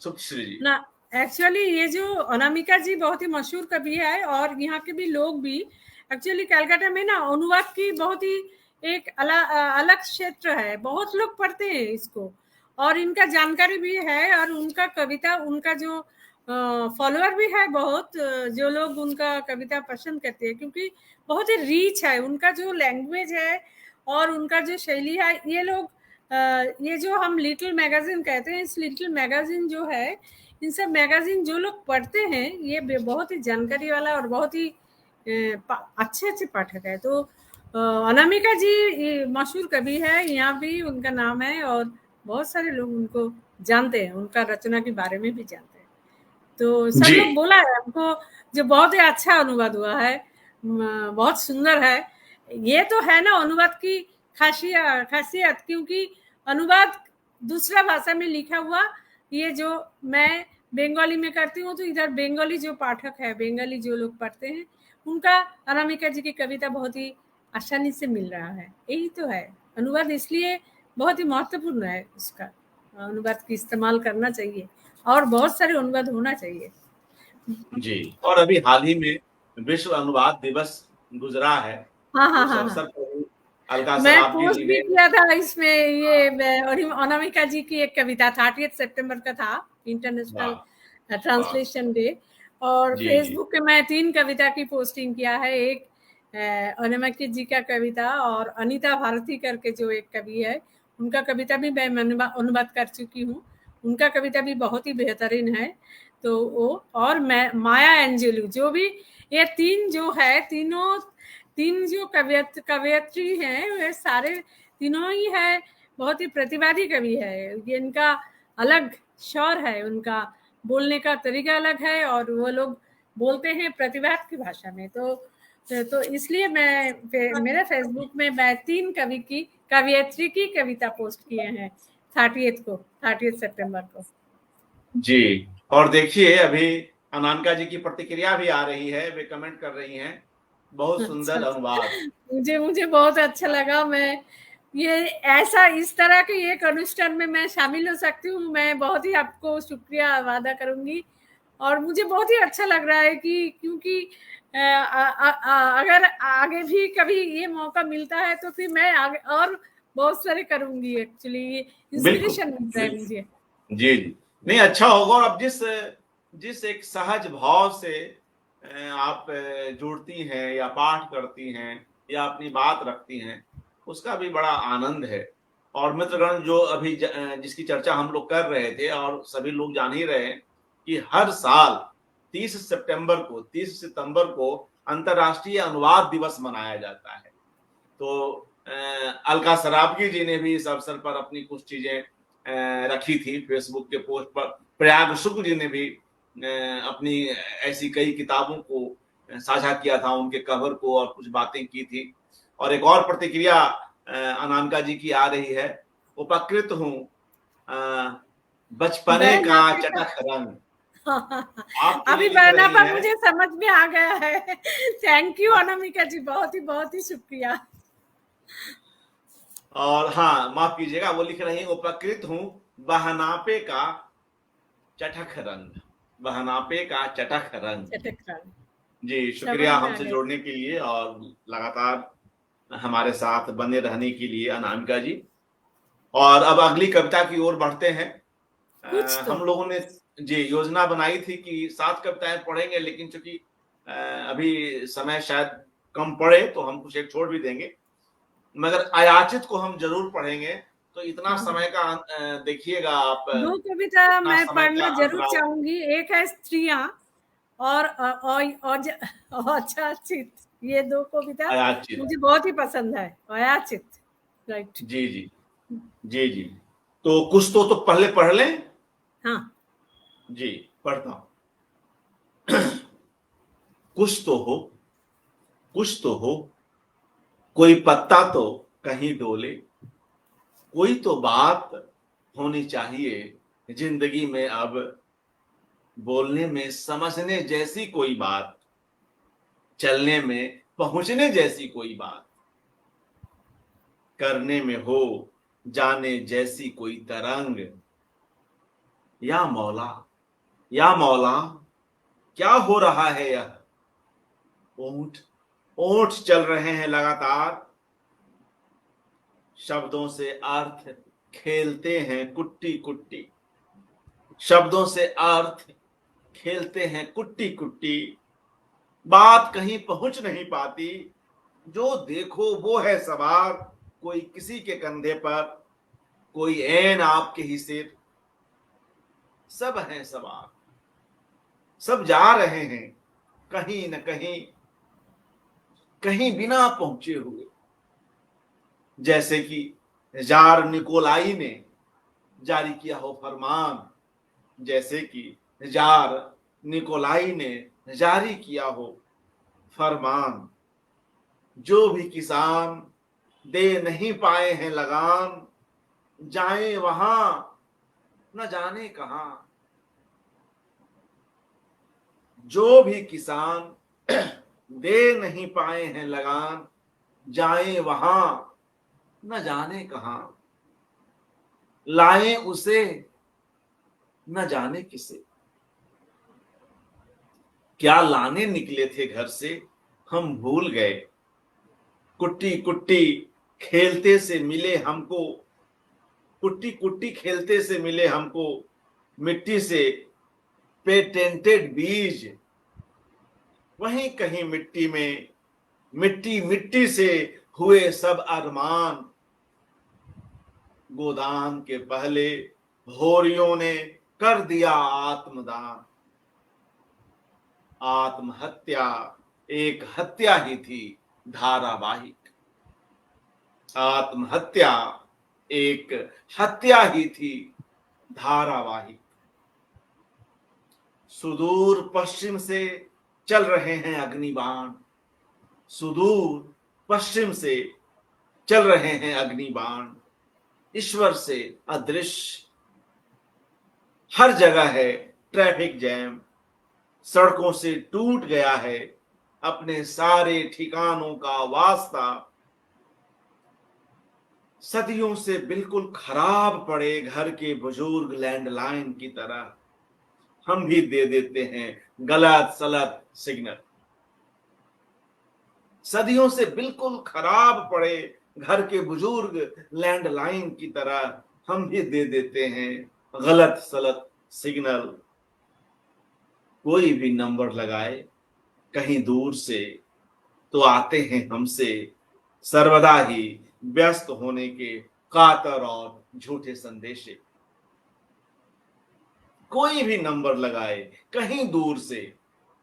सुश्री जी। ना, एक्चुअली ये जो अनामिका जी बहुत ही मशहूर कवि है, और यहाँ के भी लोग भी एक्चुअली कलकत्ता में ना अनुवाद की बहुत ही एक अलग क्षेत्र है, बहुत लोग पढ़ते हैं इसको, और इनका जानकारी भी है, और उनका कविता, उनका जो फॉलोअर भी है बहुत, जो लोग उनका कविता पसंद करते हैं, क्योंकि बहुत ही रीच है उनका जो लैंग्वेज है और उनका जो शैली है। ये लोग ये जो हम लिटिल मैगजीन कहते हैं, इस लिटिल मैगजीन जो है, इन सब मैगजीन जो लोग पढ़ते हैं, ये बहुत ही जानकारी वाला और बहुत ही अच्छे अच्छे पाठक है। तो अनामिका जी मशहूर कवि है, यहाँ भी उनका नाम है, और बहुत सारे लोग उनको जानते हैं, उनका रचना के बारे में भी जानते हैं। तो सब लोग बोला है हमको, जो बहुत ही अच्छा अनुवाद हुआ है, बहुत सुंदर है। ये तो है ना अनुवाद की खासियत, क्योंकि अनुवाद दूसरा भाषा में लिखा हुआ, ये जो मैं बंगाली में करती हूँ, तो इधर बंगाली जो पाठक है, बंगाली जो लोग पढ़ते हैं, उनका अनामिका जी की कविता बहुत ही आसानी से मिल रहा है। यही तो है अनुवाद, इसलिए बहुत ही महत्वपूर्ण है उसका, अनुवाद की इस्तेमाल करना चाहिए, और बहुत सारे अनुवाद होना चाहिए। जी, और अभी हाल ही में विश्व अनुवाद दिवस गुजरा है। हाँ, उस अवसर पर अलका मैं सराबगी पोस्ट जी भी ने, किया था इसमें, ये अनामिका जी की एक कविता था, 30 सितंबर का था इंटरनेशनल ट्रांसलेशन डे, और जी जी फेसबुक पे मैं 3 कविता की पोस्टिंग किया है। एक अनामिका जी का कविता, और अनीता भारती करके जो एक कवि है, उनका कविता भी मैं अनुवाद कर चुकी हूँ, उनका कविता भी बहुत ही बेहतरीन है। तो वो, और मैं माया एंजेलू, जो भी ये 3 जो है, तीन जो कवयित्री हैं, वे सारे तीनों ही है बहुत ही प्रतिवादी कवि है। ये इनका अलग शौर है, उनका बोलने का तरीका अलग है, और वो लोग बोलते हैं प्रतिवाद की भाषा में। तो इसलिए मेरे फेसबुक में मैं 3 कवयित्री की कविता पोस्ट किए हैं 30 सितंबर को। जी, और देखिए अभी अनामिका जी की प्रतिक्रिया भी आ रही है, वे कमेंट कर रही हैं, बहुत सुंदर अच्छा, अनुवाद। मुझे बहुत अच्छा लगा। मैं ये ऐसा इस तरह के एक अनुष्ठान में मैं शामिल हो सकती हूँ, मैं बहुत ही आपको शुक्रिया वादा करूंगी, और मुझे बहुत ही अच्छा लग रहा है कि क्योंकि अगर आगे भी कभी ये मौका मिलता है, तो फिर मैं आगे और बहुत सारे करूंगी। एक्चुअली ये बिल्कुल, इंस्पिरेशन मिलता है बिल्कुल। मुझे। जी, जी। नहीं, अच्छा होगा, और अब जिस एक सहज भाव से आप जुड़ती हैं या पाठ करती हैं या अपनी बात रखती हैं, उसका भी बड़ा आनंद है। और मित्रगण जो अभी जिसकी चर्चा हम लोग कर रहे थे, और सभी लोग जान ही रहे हैं कि हर साल 30 सितंबर को अंतर्राष्ट्रीय अनुवाद दिवस मनाया जाता है। तो अलका सराबगी जी ने भी इस अवसर पर अपनी कुछ चीजें रखी थी फेसबुक के पोस्ट पर। प्रयाग शुक्ल जी ने भी अपनी ऐसी कई किताबों को साझा किया था, उनके कवर को, और कुछ बातें की थी। और एक और प्रतिक्रिया अनामिका जी की आ रही है, उपकृत हूँ बचपने का बहना चटख रंग। आपके लिए अभी लिख रही बहनापा है। मुझे समझ में आ गया है। थैंक यू अनामिका जी, बहुत ही शुक्रिया। और हाँ, माफ कीजिएगा, वो लिख रही है, उपकृत हूँ बहनापे का चटख रंग, बहनापे का चटख रंग। चटकरानी जी, समझ शुक्रिया में आ हमसे गया। जुड़ने के लिए और लगातार हमारे साथ बने रहने के लिए अनामिका जी। और अब अगली कविता की ओर बढ़ते हैं। कुछ तो हम लोगों ने जी योजना बनाई थी कि 7 कविताएं पढ़ेंगे, लेकिन चूंकि अभी समय शायद कम पड़े, तो हम कुछ एक छोड़ भी देंगे, मगर अयाचित को हम जरूर पढ़ेंगे। तो इतना हाँ, समय का देखिएगा आप, 2 कविता इतना मैं समय पढ़ना का जरूर अंतराल। चाहूंगी। एक है स्त्रियां, और अयाचित, ये 2 कविता अयाचित। मुझे बहुत ही पसंद है। अयाचित, राइट। जी जी जी जी। तो कुछ तो पहले पढ़ लें। हाँ, जी, पढ़ता हूं। कुछ तो हो, कुछ तो हो, कोई पत्ता तो कहीं डोले, कोई तो बात होनी चाहिए जिंदगी में अब, बोलने में समझने जैसी कोई बात। चलने में पहुंचने जैसी कोई बात, करने में हो जाने जैसी कोई तरंग। या मौला, या मौला, क्या हो रहा है यह? ऊंट ऊंट चल रहे हैं लगातार, शब्दों से अर्थ खेलते हैं कुट्टी कुट्टी, शब्दों से अर्थ खेलते हैं कुट्टी कुट्टी। बात कहीं पहुंच नहीं पाती, जो देखो वो है सवार, कोई किसी के कंधे पर, कोई ऐन आपके ही सिर। सब हैं सवार, सब जा रहे हैं कहीं न कहीं, कहीं बिना पहुंचे हुए। जैसे कि जार निकोलाई ने जारी किया हो फरमान, जैसे कि जार निकोलाई ने जारी किया हो फरमान। जो भी किसान दे नहीं पाए हैं लगान, जाएं वहां न जाने कहां। जो भी किसान दे नहीं पाए हैं लगान, जाएं वहां न जाने कहां। लाएं उसे न जाने किसे। क्या लाने निकले थे घर से हम भूल गए, कुट्टी कुट्टी खेलते से मिले हमको, कुट्टी कुट्टी खेलते से मिले हमको, मिट्टी से पेटेंटेड बीज। वहीं कहीं मिट्टी में, मिट्टी मिट्टी से हुए सब अरमान। गोदान के पहले होरियों ने कर दिया आत्मदान। आत्महत्या एक हत्या ही थी धारावाहिक, आत्महत्या एक हत्या ही थी धारावाहिक। सुदूर पश्चिम से चल रहे हैं अग्निबाण, सुदूर पश्चिम से चल रहे हैं अग्निबाण। ईश्वर से अदृश्य, हर जगह है ट्रैफिक जैम, सड़कों से टूट गया है अपने सारे ठिकानों का वास्ता। सदियों से बिल्कुल खराब पड़े घर के बुजुर्ग लैंडलाइन की तरह, हम भी दे देते हैं गलत सलत सिग्नल। सदियों से बिल्कुल खराब पड़े घर के बुजुर्ग लैंडलाइन की तरह, हम भी दे देते हैं गलत सलत सिग्नल। कोई भी नंबर लगाए कहीं दूर से, तो आते हैं हमसे सर्वदा ही व्यस्त होने के कातर और झूठे संदेशे। कोई भी नंबर लगाए कहीं दूर से,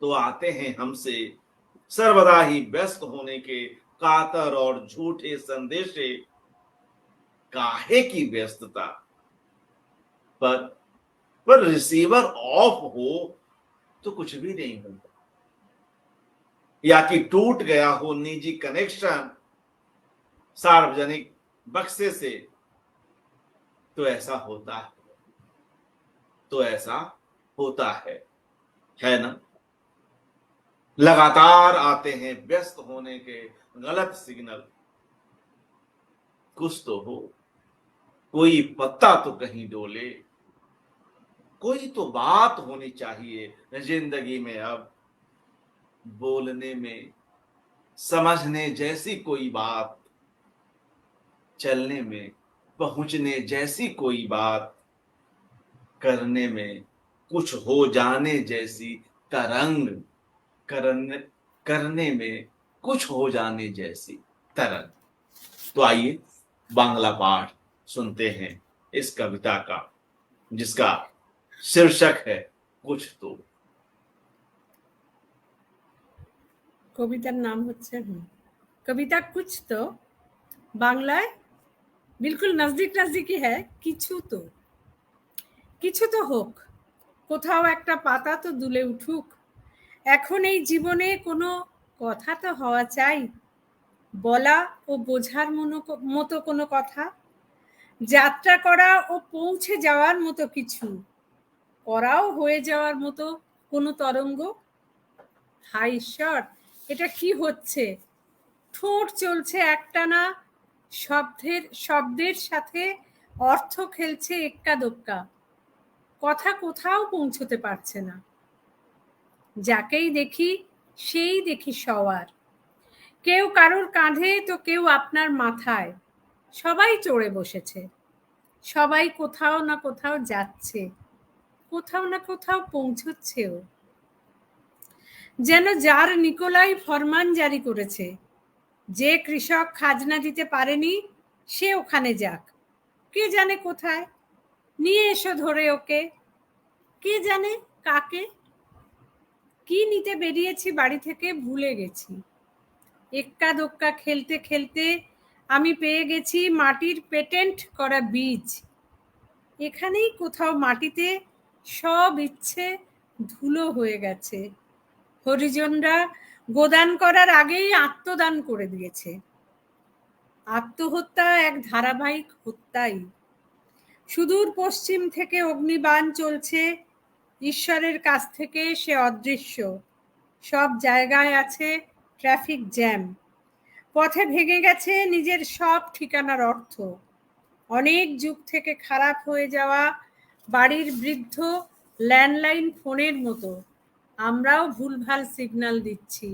तो आते हैं हमसे सर्वदा ही व्यस्त होने के कातर और झूठे संदेशे। काहे की व्यस्तता, पर रिसीवर ऑफ हो तो कुछ भी नहीं होता, या कि टूट गया हो निजी कनेक्शन सार्वजनिक बक्से से, तो ऐसा होता है, तो ऐसा होता है ना। लगातार आते हैं व्यस्त होने के गलत सिग्नल। कुछ तो हो, कोई पत्ता तो कहीं डोले, कोई तो बात होनी चाहिए जिंदगी में अब, बोलने में समझने जैसी कोई बात, चलने में पहुंचने जैसी कोई बात, करने में कुछ हो जाने जैसी तरंग, करने करने में कुछ हो जाने जैसी तरंग। तो आइए बांग्ला पाठ सुनते हैं इस कविता का, जिसका शीर्षक है कुछ तो। কবিতার নাম হচ্ছে কবিতা কুছ তো, বাংলায় বিলকুল নজদিক নজদিকই হ্যাঁ, কিছু তো। কিছু তো হোক, কোথাও একটা পাতা তো দুলে উঠুক। এখন এই জীবনে কোনো কথা তো হওয়া চাই, বলা ও বোঝার মতো কোনো কথা, যাত্রা করা ও পৌঁছে যাওয়ার মতো কিছু, করাও হয়ে যাওয়ার মতো কোনো তরঙ্গ। হায় ঈশ্বর, এটা কি হচ্ছে? ঠোঁট চলছে একটানা, শব্দের সাথে অর্থ খেলছে এক্কা দোক্কা, কথা কোথাও পৌঁছতে পারছে না। যাকেই দেখি সেই দেখি সওয়ার, কেউ কারোর কাঁধে তো কেউ আপনার মাথায়, সবাই চড়ে বসেছে, সবাই কোথাও না কোথাও যাচ্ছে, কোথাও না কোথাও পৌঁছচ্ছেও। যেন যার নিকোলাই ফরমান জারি করেছে, যে কৃষক খাজনা দিতে পারেনি সে ওখানে যাক, কে জানে কোথায়, নিয়ে এসো ধরে ওকে, কে জানে কাকে। কি নিতে বেরিয়েছি বাড়ি থেকে ভুলে গেছি, এক্কা দোক্কা খেলতে খেলতে আমি পেয়ে গেছি মাটির পেটেন্ট করা বীজ। এখানেই কোথাও মাটিতে সব ইচ্ছে ধুলো হয়ে গেছে। হরিজনরা গোদান করার আগেই আত্মদান করে দিয়েছে। আত্মহত্যা এক ধারাবাহিক হত্যাই। সুদূর পশ্চিম থেকে অগ্নিবাণ চলছে, ঈশ্বরের কাছ থেকে সে অদৃশ্য। সব জায়গায় আছে ট্রাফিক জ্যাম, পথে ভেঙে গেছে নিজের সব ঠিকানার অর্থ। অনেক যুগ থেকে খারাপ হয়ে যাওয়া বাড়ির বৃদ্ধ ল্যান্ডলাইন ফোনের মতো আমরাও ভুলভাল সিগন্যাল দিচ্ছি।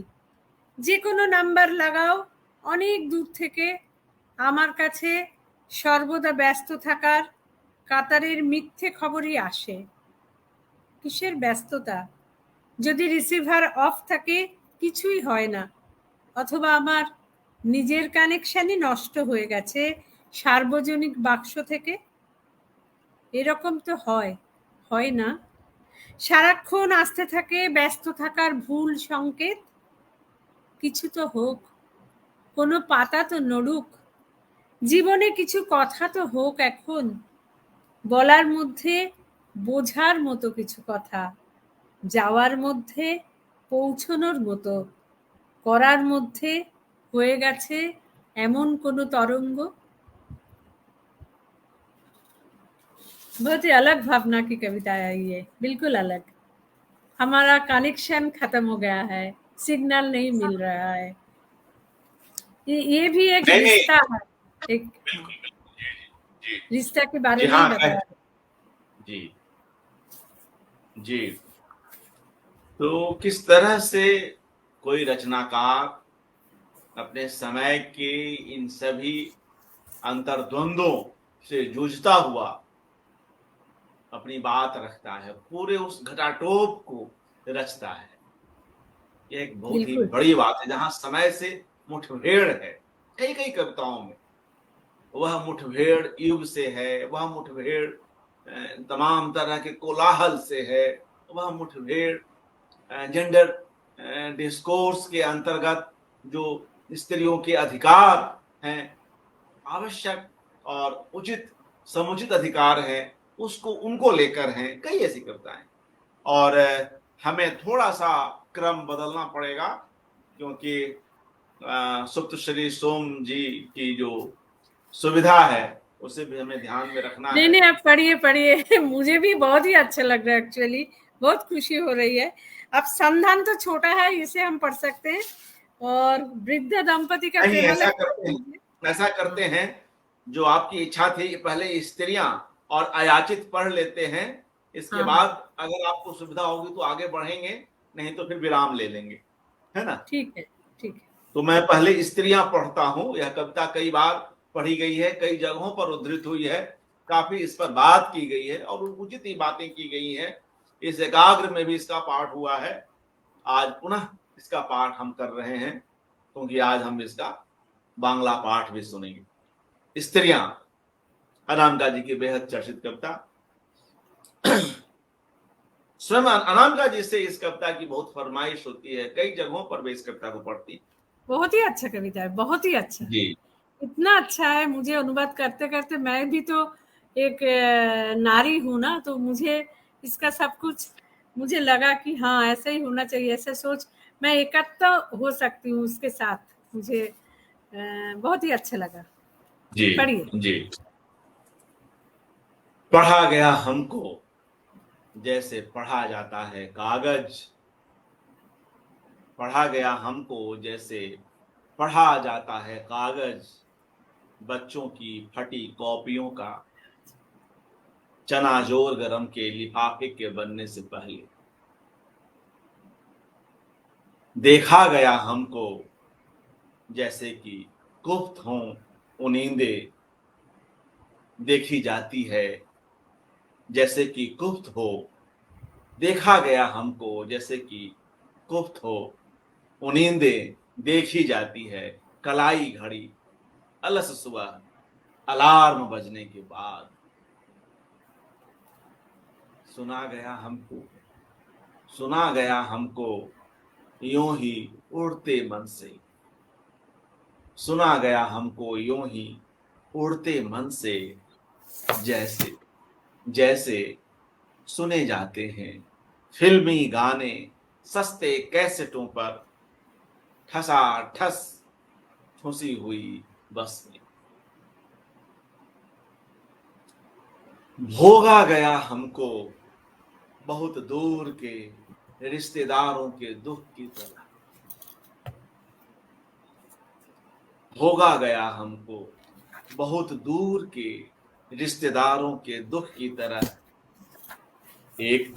যে কোনো নাম্বার লাগাও, অনেক দূর থেকে আমার কাছে সর্বদা ব্যস্ত থাকার কাতারের মিথ্যে খবরই আসে। কিসের ব্যস্ততা? যদি রিসিভার অফ থাকে কিছুই হয় না, অথবা আমার নিজের কানেকশনই নষ্ট হয়ে গেছে সার্বজনিক বাক্স থেকে। এরকম তো হয়, হয় না? সারাক্ষণ আসতে থাকে ব্যস্ত থাকার ভুল সংকেত। কিছু তো হোক, কোনো পাতা তো নড়ুক, জীবনে কিছু কথা তো হোক এখন, বলার মধ্যে বোঝার মতো কিছু কথা, যাওয়ার মধ্যে পৌঁছনোর মতো, করার মধ্যে হয়ে গেছে এমন কোনো তরঙ্গ। बहुत ही अलग भावना की कविता है ये, बिल्कुल अलग। हमारा कनेक्शन खत्म हो गया है, सिग्नल नहीं मिल रहा है। ये भी एक नहीं नहीं, रिश्ता है, एक बिल्कुल बिल्कुल, जी जी रिश्ता के बारे जी में ही हाँ बताया। जी जी। तो किस तरह से कोई रचनाकार अपने समय के इन सभी अंतर्द्वंद्वों से जूझता हुआ अपनी बात रखता है, पूरे उस घटाटोप को रचता है। ये एक बहुत ही बिल्कुल बड़ी बात है, जहां समय से मुठभेड़ है। कई कई कविताओं में वह मुठभेड़ युग से है, वह मुठभेड़ तमाम तरह के कोलाहल से है, वह मुठभेड़ जेंडर डिस्कोर्स के अंतर्गत जो स्त्रियों के अधिकार हैं, आवश्यक और उचित समुचित अधिकार हैं, उसको उनको लेकर हैं। कई ऐसी कविताएं, और हमें थोड़ा सा क्रम बदलना पड़ेगा, क्योंकि सुप्त श्री सोम जी की जो सुविधा है उसे भी हमें ध्यान में रखना नहीं है। नहीं, आप पढ़िए पढ़िए मुझे भी बहुत ही अच्छा लग रहा है, एक्चुअली बहुत खुशी हो रही है। अब संधान तो छोटा है, इसे हम पढ़ सकते हैं, और वृद्ध दंपति का नहीं, प्रेमालय ऐसा करते हैं, जो आपकी इच्छा थी पहले स्त्रियां और अयाचित पढ़ लेते हैं, इसके हाँ हाँ, बाद अगर आपको सुविधा होगी तो आगे बढ़ेंगे, नहीं तो फिर विराम ले लेंगे, है ना। ठीक है ठीक है। तो मैं पहले स्त्रियां पढ़ता हूं। यह कविता कई बार पढ़ी गई है, कई जगहों पर उद्धृत हुई है, काफी इस पर बात की गई है और उचित ही बातें की गई हैं। इस एकाग्र में भी इसका पाठ हुआ है। आज पुनः इसका पाठ हम कर रहे हैं, क्योंकि आज हम इसका बांग्ला पाठ भी सुनेंगे। स्त्रियां, अनामिका जी की बेहद चर्चित कविता। स्वयं अनामिका जी से इस कविता की बहुत फरमाइश होती है, कई जगहों पर वे इस कविता को पढ़ती। बहुत ही अच्छा कविता है, बहुत ही अच्छा, जी इतना अच्छा है। मुझे अनुवाद करते करते, मैं भी तो एक नारी हूँ ना, तो मुझे इसका सब कुछ मुझे लगा कि हाँ ऐसा ही होना चाहिए, ऐसे सोच मैं एकत्र हो सकती हूँ उसके साथ। मुझे बहुत ही अच्छा लगा। जी पढ़िए। जी। पढ़ा गया हमको जैसे पढ़ा जाता है कागज, पढ़ा गया हमको जैसे पढ़ा जाता है कागज, बच्चों की फटी कॉपियों का, चना जोर गरम के लिफाफे के बनने से पहले। देखा गया हमको जैसे कि गुप्त हों वो नींदें, देखी जाती है जैसे कि गुप्त हो। देखा गया हमको जैसे कि गुप्त हो वो नींदें, देखी जाती है कलाई घड़ी अलस सुबह अलार्म बजने के बाद। सुना गया हमको, सुना गया हमको यूं ही उड़ते मन से, सुना गया हमको यूं ही उड़ते मन से, जैसे जैसे सुने जाते हैं फिल्मी गाने सस्ते कैसेटों पर, ठसा ठस ठुसी हुई बस में। भोगा गया हमको बहुत दूर के रिश्तेदारों के दुख की तरह, भोगा गया हमको बहुत दूर के रिश्तेदारों के दुख की तरह। एक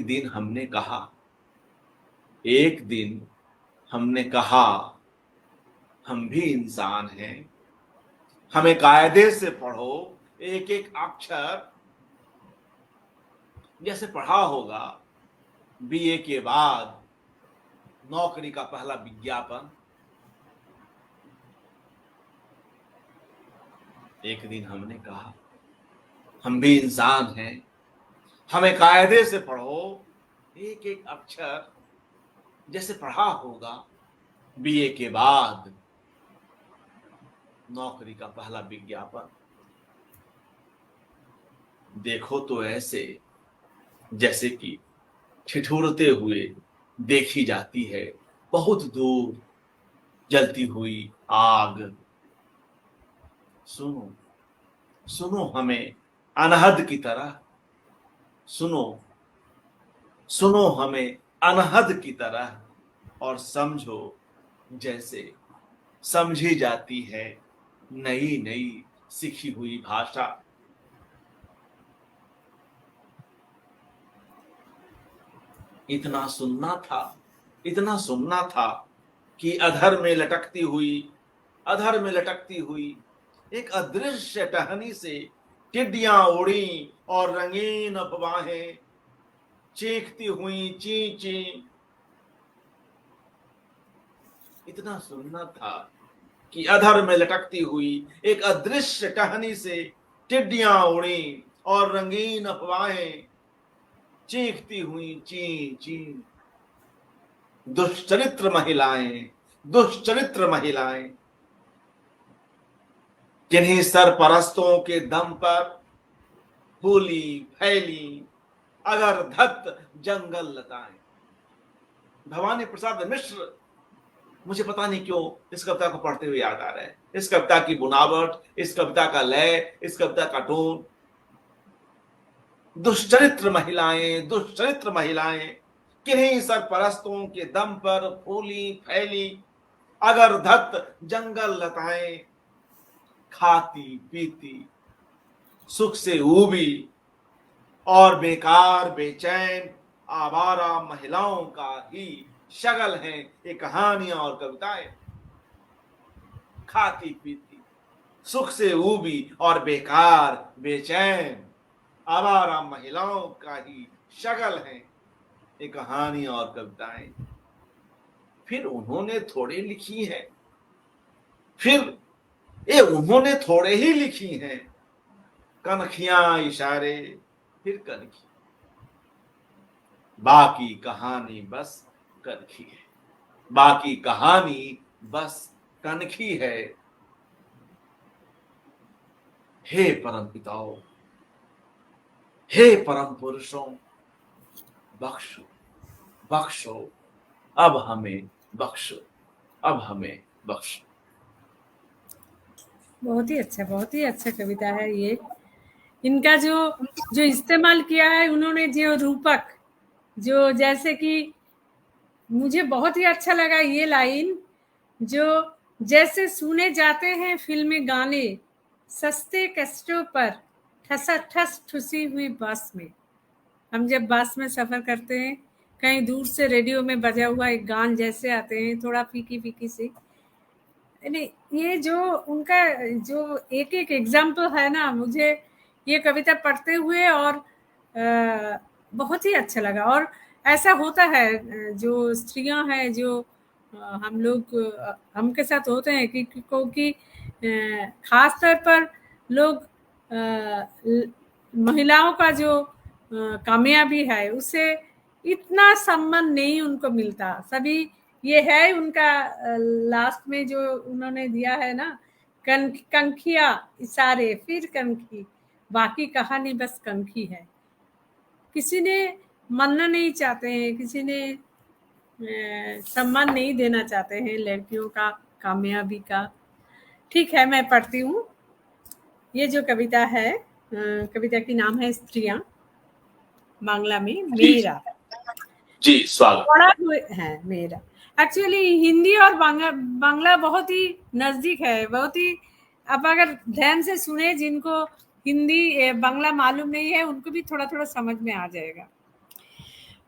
दिन हमने कहा, एक दिन हमने कहा हम भी इंसान हैं, हमें कायदे से पढ़ो एक एक अक्षर, जैसे पढ़ा होगा बीए के बाद नौकरी का पहला विज्ञापन। एक दिन हमने कहा हम भी इंसान हैं, हमें कायदे से पढ़ो एक एक अक्षर, जैसे पढ़ा होगा बीए के बाद नौकरी का पहला विज्ञापन। देखो तो ऐसे जैसे कि ठिठुरते हुए देखी जाती है बहुत दूर जलती हुई आग। सुनो सुनो हमें अनहद की तरह, सुनो सुनो हमें अनहद की तरह, और समझो जैसे समझी जाती है नई नई सीखी हुई भाषा। इतना सुनना था, इतना सुनना था कि अधर में लटकती हुई, अधर में लटकती हुई एक अदृश्य टहनी से टिड्डियां उड़ी और रंगीन अफवाहें चीखती हुई ची ची। इतना सुनना था कि अधर में लटकती हुई एक अदृश्य टहनी से टिड्डियां उड़ी और रंगीन अफवाहें चीखती हुई ची ची। दुष्चरित्र महिलाएं, दुष्चरित्र महिलाएं, किन्हीं सरपरस्तों के दम पर फूली फैली अगर धत जंगल लताएं। भवानी प्रसाद मिश्र, मुझे पता नहीं क्यों इस कविता को पढ़ते हुए याद आ रहा है। इस कविता की बुनावट, इस कविता का लय, इस कविता का टोन। दुष्चरित्र महिलाएं, दुष्चरित्र महिलाएं, किन्हीं सरपरस्तों के दम पर फूली फैली अगर धत जंगल लताएं, खाती पीती सुख से ऊबी और बेकार बेचैन आवारा महिलाओं का ही शगल है ये कहानियां और कविताएं। खाती पीती सुख से ऊबी और बेकार बेचैन आवारा महिलाओं का ही शगल है ये कहानियां और कविताएं। फिर उन्होंने थोड़े लिखी है, फिर ये उन्होंने थोड़े ही लिखी हैं, कनखियां इशारे फिर कनखी, बाकी कहानी बस कनखी है, बाकी कहानी बस कनखी है। हे परम पिताओं, हे परम पुरुषों, बख्शो बख्शो अब हमें बख्शो, अब हमें बख्शो। बहुत ही अच्छा कविता है ये। इनका जो जो इस्तेमाल किया है उन्होंने, जो रूपक, जो जैसे कि मुझे बहुत ही अच्छा लगा ये लाइन, जो जैसे सुने जाते हैं फिल्मी गाने सस्ते कैसेटों पर ठसाठस ठुसी हुई बस में। हम जब बस में सफर करते हैं, कहीं दूर से रेडियो में बजा हुआ एक गान जैसे आते हैं, थोड़ा फीकी फीकी सी, नहीं, ये जो उनका जो एक एक एग्जाम्पल है ना, मुझे ये कविता पढ़ते हुए और बहुत ही अच्छा लगा। और ऐसा होता है, जो स्त्रियां हैं, जो हम लोग हम के साथ होते हैं कि क्योंकि खास तौर पर लोग महिलाओं का जो कामयाबी है उसे इतना सम्मान नहीं उनको मिलता। सभी ये है उनका लास्ट में जो उन्होंने दिया है ना, कंखिया इशारे फिर कंखी, बाकी कहानी बस कंखी है। किसी ने मानना नहीं चाहते हैं, किसी ने सम्मान नहीं देना चाहते हैं लड़कियों का कामयाबी का। ठीक है, मैं पढ़ती हूँ। ये जो कविता है, कविता की नाम है स्त्रियां, बांग्ला में मेरा। जी स्वागत। पढ़ा हुए है मेरा। एक्चुअली हिंदी और बांग्ला बहुत ही नजदीक है, बहुत ही। अब अगर ध्यान से सुने, जिनको हिंदी बांग्ला मालूम नहीं है उनको भी थोड़ा थोड़ा समझ में आ जाएगा।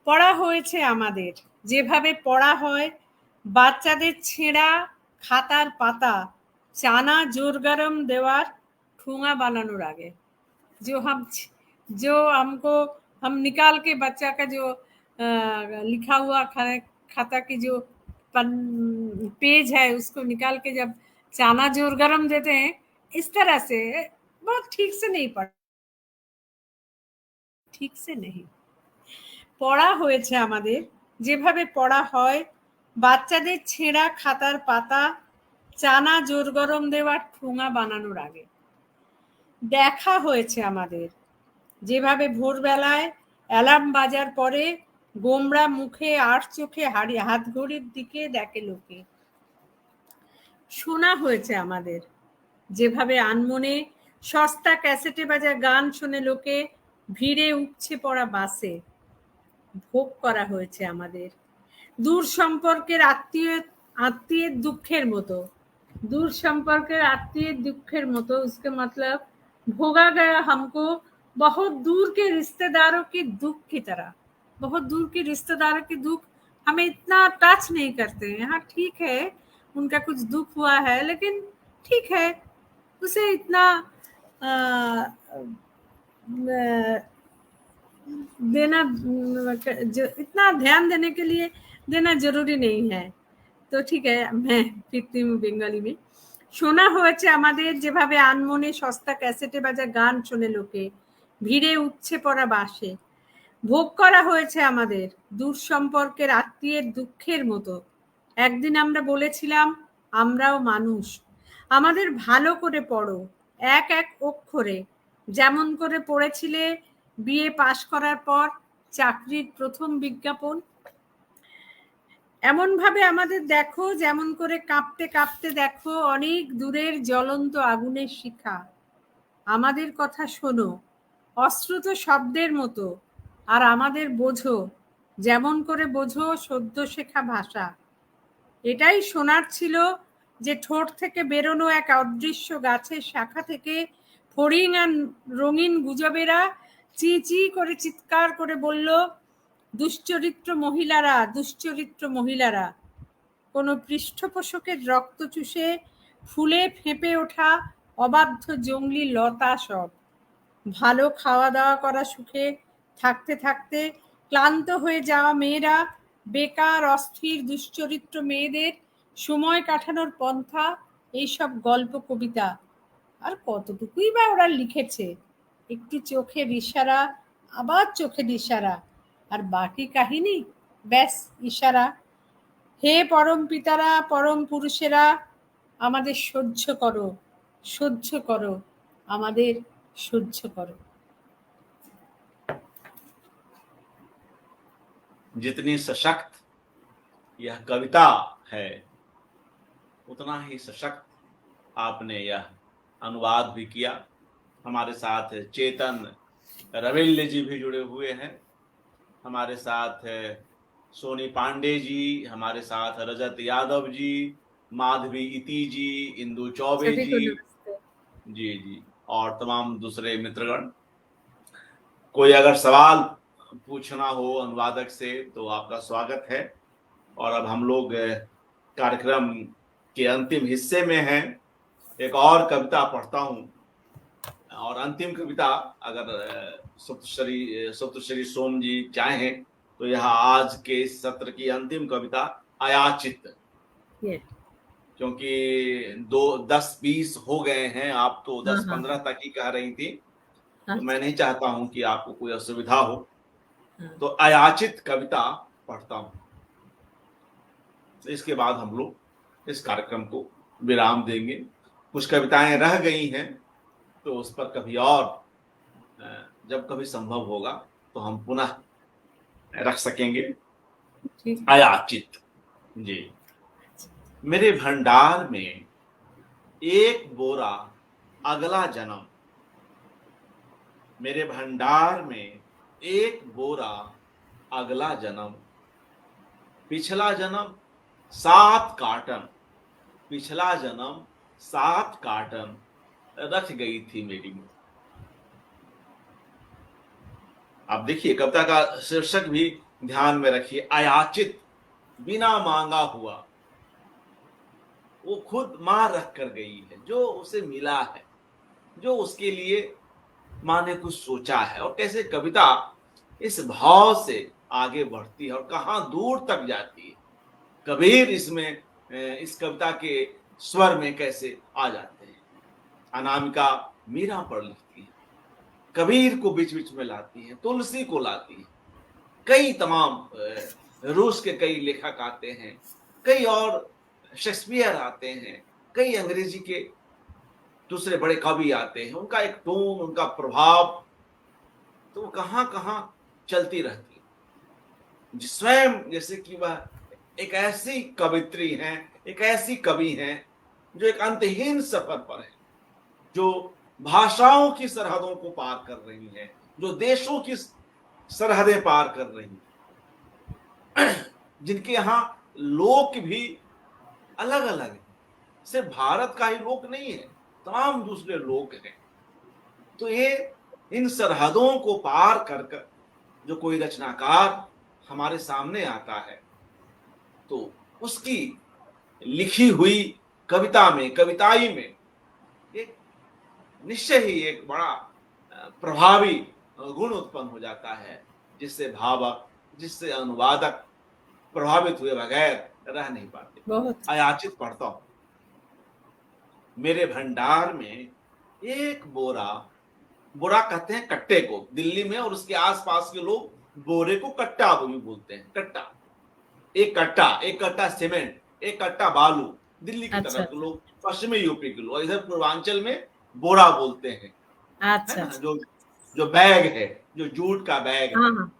পড়া হয়েছে আমাদের, যেভাবে পড়া হয় বাচ্চাদের ছেঁড়া খাতার পাতা চানা জোর গরম দেওয়ার ঠুঙা बानानोर आगे। जो हमको हम निकाल के बच्चा का जो लिखा हुआ खाता की जो पेज है उसको निकाल के जब चाना जोर गरम देते हैं, इस तरह से बहुत ठीक से नहीं पढ़, ठीक से नहीं পড়া হয়েছে আমাদের, যেভাবে পড়া হয় বাচ্চাদের ছেঁড়া খাতার পাতা চানা জোর গরম দেওয়ার ঠুঙা বানানোর আগে। দেখা হয়েছে আমাদের, যেভাবে ভোরবেলায় অ্যালার্ম বাজার পরে গোমরা মুখে আর চোখে হাত ঘড়ির দিকে দেখে লোকে। শোনা হয়েছে আমাদের, যেভাবে আনমনে সস্তা ক্যাসেটে বাজা গান শুনে লোকে ভিড়ে উপচে পড়া বাসে। ভোগ করা হয়েছে আমাদের, दूर সম্পর্কের আত্মীয়ের দুঃখের মতো। दूर সম্পর্কের আত্মীয়ের দুঃখের মতো, उसके मतलब भोगा गया हमको बहुत दूर के रिश्तेदारों के दुख की तरह। बहुत दूर के रिश्तेदारों के दुख हमें इतना टच नहीं करते हैं। हाँ ठीक है, उनका कुछ दुख हुआ है, लेकिन ठीक है, उसे इतना देना जो इतना ध्यान देने के लिए देना जरूरी नहीं है। तो ठीक है, मैं ফিরতি বেঙ্গলি में। শোনা হয়েছে আমাদের, যেভাবে আনমনে সস্তা ক্যাসেটে বাজা গান শুনে লোকে ভিড়ে উঠছে পড়া বাসে। ভোগ করা হয়েছে আমাদের দূর সম্পর্কের আত্মীয়ের দুঃখের মতো। একদিন আমরা বলেছিলাম আমরাও মানুষ, আমাদের ভালো করে পড়ো এক এক অক্ষরে, যেমন করে পড়েছিলে বিএ পাশ করার পর চাকরির প্রথম বিজ্ঞাপন। এমন ভাবে আমাদের দেখো, যেমন করে কাঁপতে কাঁপতে দেখো অনেক দূরের জ্বলন্ত আগুনের শিখা। আমাদের কথা শোনো অশ্রুত শব্দের মতো, আর আমাদের বোঝো যেমন করে বোঝো সদ্য শেখা ভাষা। এটাই শোনার ছিল যে ঠোঁট থেকে বেরোনো এক অদৃশ্য গাছের শাখা থেকে ফড়িং আর রঙিন গুজবেরা চি চি করে চিৎকার করে বলল, দুশ্চরিত্র মহিলারা, দুশ্চরিত্র মহিলারা। কোনো পৃষ্ঠপোষকের রক্ত চুষে ফুলে ফেঁপে ওঠা অবাধ্য জঙ্গলি লতা সব। ভালো খাওয়া দাওয়া করা সুখে থাকতে থাকতে ক্লান্ত হয়ে যাওয়া মেয়েরা, বেকার অস্থির দুশ্চরিত্র মেয়েদের সময় কাটানোর পন্থা, এইসব গল্প কবিতা। আর কতটুকুই বা ওরা লিখেছে, একটু চোখের ইশারা, আবার চোখের ইশারা, আর বাকি কাহিনী ব্যাস ইশারা। হে পরম পিতারা, পরম পুরুষেরা, আমাদের সহ্য করো, সহ্য করো, আমাদের সহ্য করো। जितनी सशक्त यह कविता है, उतना ही सशक्त आपने यह अनुवाद भी किया। हमारे साथ चेतन रवेल्य जी भी जुड़े हुए हैं, हमारे साथ सोनी पांडे जी हमारे साथ, रजत यादव जी, माधवी इति जी, इंदु चौबे सभी को जी, नमस्ते। जी जी, और तमाम दूसरे मित्रगण। कोई अगर सवाल पूछना हो अनुवादक से तो आपका स्वागत है। और अब हम लोग कार्यक्रम के अंतिम हिस्से में हैं। एक और कविता पढ़ता हूं, और अंतिम कविता अगर सप्तश्री सोम जी चाहें तो यह आज के इस सत्र की अंतिम कविता अयाचित, ये क्योंकि 2 10 20 हो गए हैं, आप तो हाँ 10 15 तक ही कह रही थी, हाँ तो मैं नहीं चाहता हूं कि आपको कोई असुविधा हो। हाँ। तो अयाचित कविता पढ़ता हूं, तो इसके बाद हम लोग इस कार्यक्रम को विराम देंगे। कुछ कविताएं रह गई हैं, तो उस पर कभी और जब कभी संभव होगा तो हम पुनः रख सकेंगे। ठीक। अयाचित जी। मेरे भंडार में एक बोरा अगला जन्म, मेरे भंडार में एक बोरा अगला जन्म, पिछला जन्म 7 कार्टन, पिछला जन्म 7 कार्टन रख गई थी मेरी मां। आप देखिए कविता का शीर्षक भी ध्यान में रखिए, अयाचित, बिना मांगा हुआ। वो खुद मां रख कर गई है, जो उसे मिला है, जो उसके लिए मां ने कुछ सोचा है, और कैसे कविता इस भाव से आगे बढ़ती है और कहां दूर तक जाती है। कबीर इसमें इस कविता के स्वर में कैसे आ जाते हैं। अनामिका मीरा पर लिखती है, कबीर को बीच बीच में लाती है, तुलसी को लाती है, कई तमाम रूस के कई लेखक आते हैं, कई और शेक्सपियर आते हैं, कई अंग्रेजी के दूसरे बड़े कवि आते हैं, उनका एक टोन, उनका प्रभाव, तो वो कहां कहां चलती रहती है। स्वयं जैसे कि वह एक ऐसी कवित्री हैं, एक ऐसी कवि हैं जो एक अंतहीन सफर पर है, जो भाषाओं की सरहदों को पार कर रही हैं, जो देशों की सरहदें पार कर रही हैं, जिनके यहाँ लोक भी अलग अलग है। सिर्फ भारत का ही लोक नहीं है, तमाम दूसरे लोक हैं। तो ये इन सरहदों को पार कर कर जो कोई रचनाकार हमारे सामने आता है, तो उसकी लिखी हुई कविता में, कविताई में एक निश्चय ही एक बड़ा प्रभावी गुण उत्पन्न हो जाता है, जिससे भावक, जिससे अनुवादक प्रभावित हुए बगैर रह नहीं पाते। बहुत अयाचित पढ़ता हूं। मेरे भंडार में एक बोरा, बोरा कहते हैं कट्टे को, दिल्ली में और उसके आसपास के लोग बोरे को कट्टा भी बोलते हैं, कट्टा। एक कट्टा सीमेंट, एक कट्टा बालू, दिल्ली की अच्छा तरफ के लोग, पश्चिमी यूपी के लोग, इधर पूर्वांचल में बोरा बोलते हैं, है अच्छा ना, अच्छा। जो जो बैग है, जो जूट का बैग हाँ है। हाँ,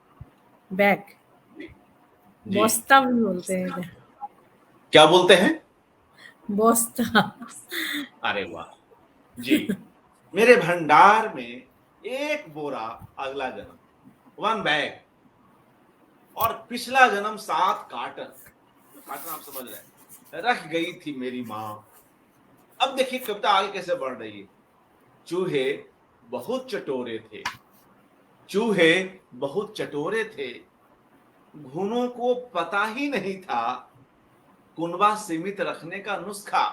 बैग, जी, बोस्ता भी बोलते हैं इधर, क्या बोलते हैं? बोस्ता। अरे वाह जी। मेरे भंडार में एक बोरा अगला जन्म, 1 बैग, और पिछला जन्म 7 कार्टन, कार्टन आप समझ रहे हैं, रख गई थी मेरी मां। अब देखिए कविता आगे कैसे बढ़ रही है। चूहे बहुत चटोरे थे, चूहे बहुत चटोरे थे, घुनों को पता ही नहीं था कुनबा सीमित रखने का नुस्खा।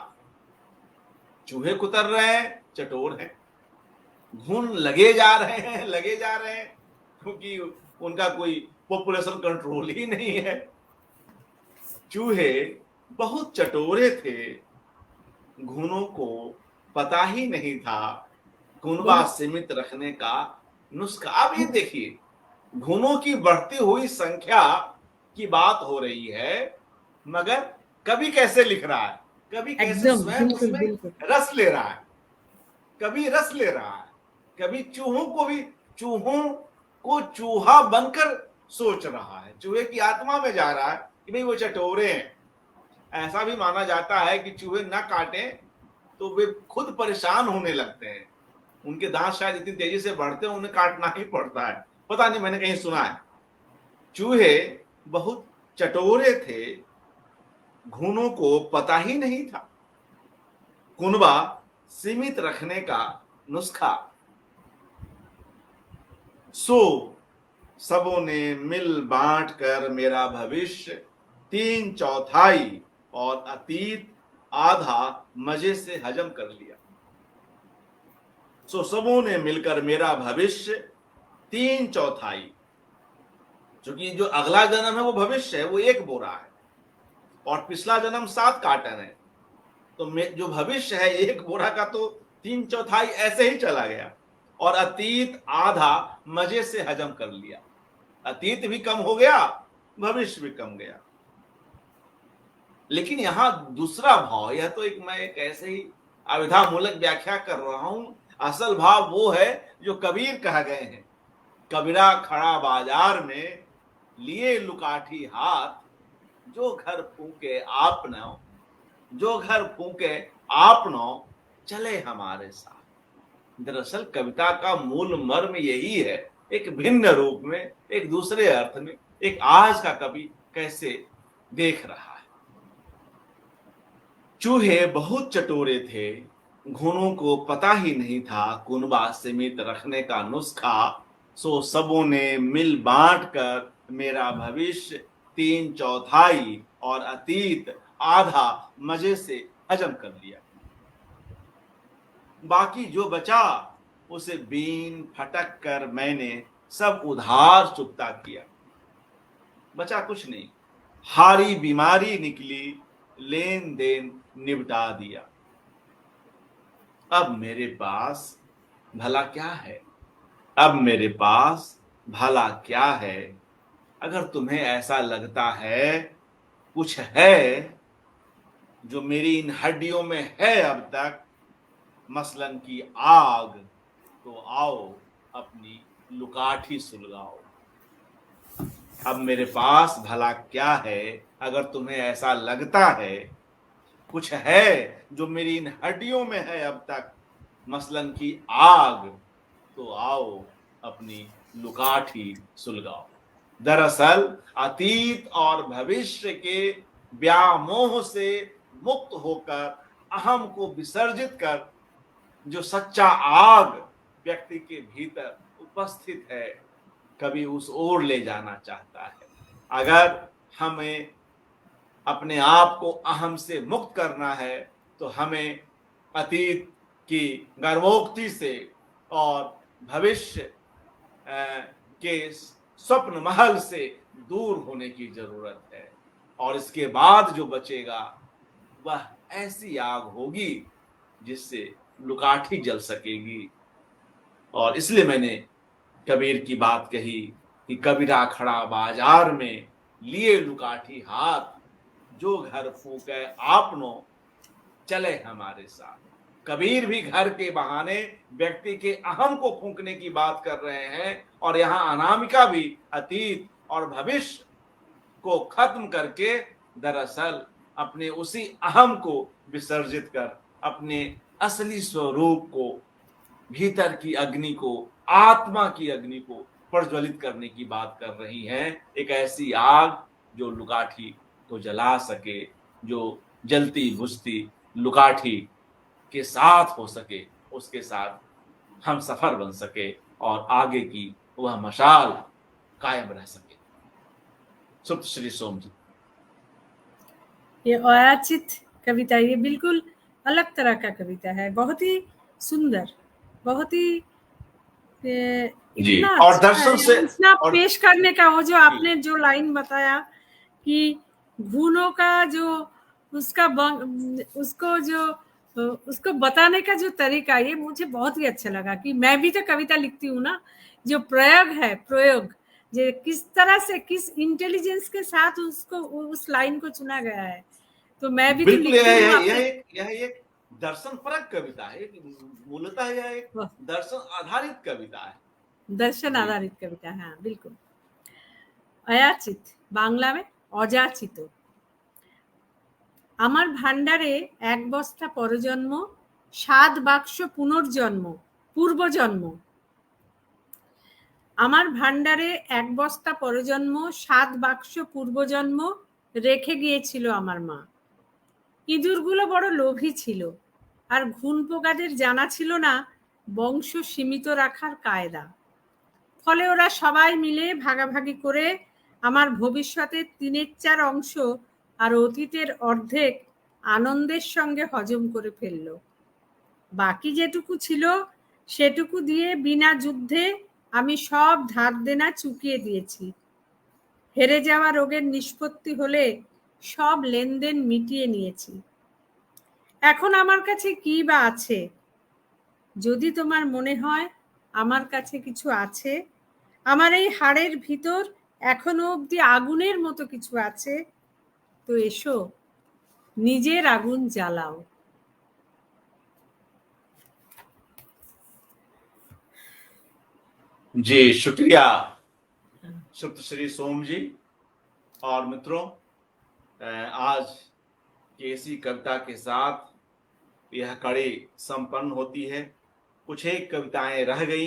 चूहे कुतर रहे हैं, चटोर हैं, घुन लगे जा रहे हैं, लगे जा रहे हैं, क्योंकि उनका कोई पॉपुलेशन कंट्रोल ही नहीं है। चूहे बहुत चटोरे थे, घुनों को पता ही नहीं था कुनबा बहुत सीमित रखने का नुस्खा। अब ये देखिए, घुनों की बढ़ती हुई संख्या की बात हो रही है, मगर कवि कैसे लिख रहा है, कवि कैसे एकदम, स्वयं बिल्कुल उसमें बिल्कुल। रस ले रहा है, कभी रस ले रहा है, कभी चूहों को भी, चूहों को चूहा बनकर सोच रहा है, चूहे की आत्मा में जा रहा है कि भाई वो चटोरे हैं। ऐसा भी माना जाता है कि चूहे न काटें तो वे खुद परेशान होने लगते हैं, उनके दांत शायद इतनी तेजी से बढ़ते हैं, उन्हें काटना ही पड़ता है, पता नहीं, मैंने कहीं सुना है। चूहे बहुत चटोरे थे, घुनों को पता ही नहीं था कुनबा सीमित रखने का नुस्खा। सो सबों ने मिल बांट कर मेरा भविष्य 3/4 और अतीत आधा मजे से हजम कर लिया। सो सबों ने मिलकर मेरा भविष्य 3/4, क्योंकि जो अगला जन्म है वो भविष्य है, वो 1 बोरा है और पिछला जन्म 7 कार्टन है। तो जो भविष्य है 1 बोरा का तो 3/4 ऐसे ही चला गया और अतीत आधा मजे से हजम कर लिया। अतीत भी कम हो गया, भविष्य भी कम गया। लेकिन यहां दूसरा भाव, यह तो मैं एक ऐसे ही अविधामूलक व्याख्या कर रहा हूं, असल भाव वो है जो कबीर कह गए हैं। कबीरा खड़ा बाजार में लिए लुकाठी हाथ, जो घर फूके आपनो, जो घर फूके आपनो, चले हमारे साथ। दरअसल कविता का मूल मर्म यही है, एक भिन्न रूप में, एक दूसरे अर्थ में, एक आज का कवि कैसे देख रहा है। चूहे बहुत चटोरे थे, घुनों को पता ही नहीं था कुनबा सीमित रखने का नुस्खा। सो सबों ने मिल बांट कर मेरा भविष्य 3/4 और अतीत आधा मजे से हजम कर लिया। बाकी जो बचा उसे बीन फटक कर मैंने सब उधार चुकता किया। बचा कुछ नहीं, हारी बीमारी निकली, लेन देन निपटा दिया। अब मेरे पास भला क्या है, अब मेरे पास भला क्या है। अगर तुम्हें ऐसा लगता है कुछ है जो मेरी इन हड्डियों में है अब तक, मसलन की आग, तो आओ अपनी लुकाठी सुलगाओ। अब मेरे पास भला क्या है, अगर तुम्हें ऐसा लगता है कुछ है जो मेरी इन हड्डियों में है अब तक, मसलन की आग, तो आओ अपनी लुकाठी सुलगाओ। दरअसल अतीत और भविष्य के व्यामोह से मुक्त होकर, अहम को विसर्जित कर, जो सच्चा आग व्यक्ति के भीतर उपस्थित है, कभी उस ओर ले जाना चाहता है। अगर हमें अपने आप को अहम से मुक्त करना है तो हमें अतीत की गर्भोक्ति से और भविष्य के स्वप्न महल से दूर होने की जरूरत है। और इसके बाद जो बचेगा वह ऐसी आग होगी जिससे लुकाठी जल सकेगी। और इसलिए मैंने कबीर की बात कही कि कबीरा खड़ा बाजार में लिए लुकाठी हाथ, जो घर फूके आपनो, चले हमारे साथ। कबीर भी घर के बहाने व्यक्ति के अहम को फूंकने की बात कर रहे हैं और यहाँ अनामिका भी अतीत और भविष्य को खत्म करके दरअसल अपने उसी अहम को विसर्जित कर अपने असली स्वरूप को, भीतर की अग्नि को, आत्मा की अग्नि को प्रज्वलित करने की बात कर रही हैं। एक ऐसी आग जो लुकाठी को जला सके, जो जलती बुझती लुकाठी के साथ हो सके, उसके साथ हम सफर बन सके और आगे की वह मशाल कायम रह सके। सुप्त श्री सोम जी। ये अयाचित कविता, ये बिल्कुल अलग तरह का कविता है, बहुत ही सुंदर, बहुत ही इतना और अच्छा दर्शन है, से इतना और पेश करने का। वो जो आपने जो लाइन बताया कि घुनों का जो उसका उसको जो उसको बताने का जो तरीका, ये मुझे बहुत ही अच्छा लगा कि मैं भी तो कविता लिखती हूँ ना, जो प्रयोग है, प्रयोग जो किस तरह से, किस इंटेलिजेंस के साथ उसको, उस लाइन को चुना गया है, तो मैं भी तो बिल्कुल लिखती हूँ। यह एक दर्शन परक कविता है, मूलतः यह एक दर्शन आधारित कविता है। दर्शन आधारित कविता, हाँ बिल्कुल। अयाचित बांग्ला में अजाचित। আমার ভান্ডারে এক বস্তা পরজন্ম, 7 বাক্স পুনর্জন্ম, পূর্বজন্ম। আমার ভান্ডারে ১ বস্তা পরজন্ম, ৭ বাক্স পূর্বজন্ম রেখে গিয়েছিল আমার মা। ইঁদুরগুলো বড় লোভী ছিল, আর ঘুন পোকাদের জানা ছিল না বংশ সীমিত রাখার কায়দা। ফলে ওরা সবাই মিলে ভাগাভাগি করে আমার ভবিষ্যতের ৩/৪ অংশ আর অতীতের অর্ধেক আনন্দের সঙ্গে হজম করে ফেলল। বাকি যেটুকু ছিল সেটুকু দিয়ে বিনা যুদ্ধে আমি সব ধার দেনা চুকিয়ে দিয়েছি। হেরে যাওয়া রোগের নিষ্পত্তি হলে সব লেনদেন মিটিয়ে নিয়েছি। এখন আমার কাছে কি বা আছে? যদি তোমার মনে হয় আমার কাছে কিছু আছে, আমার এই হাড়ের ভিতর এখনো অবধি আগুনের মতো কিছু আছে, তো এসো, নিজের আগুন জ্বালাও। जी शुक्रिया सप्तश्री सोम जी। और मित्रों, आज की इसी कविता के साथ यह कड़ी संपन्न होती है। कुछ एक कविताएं रह गई,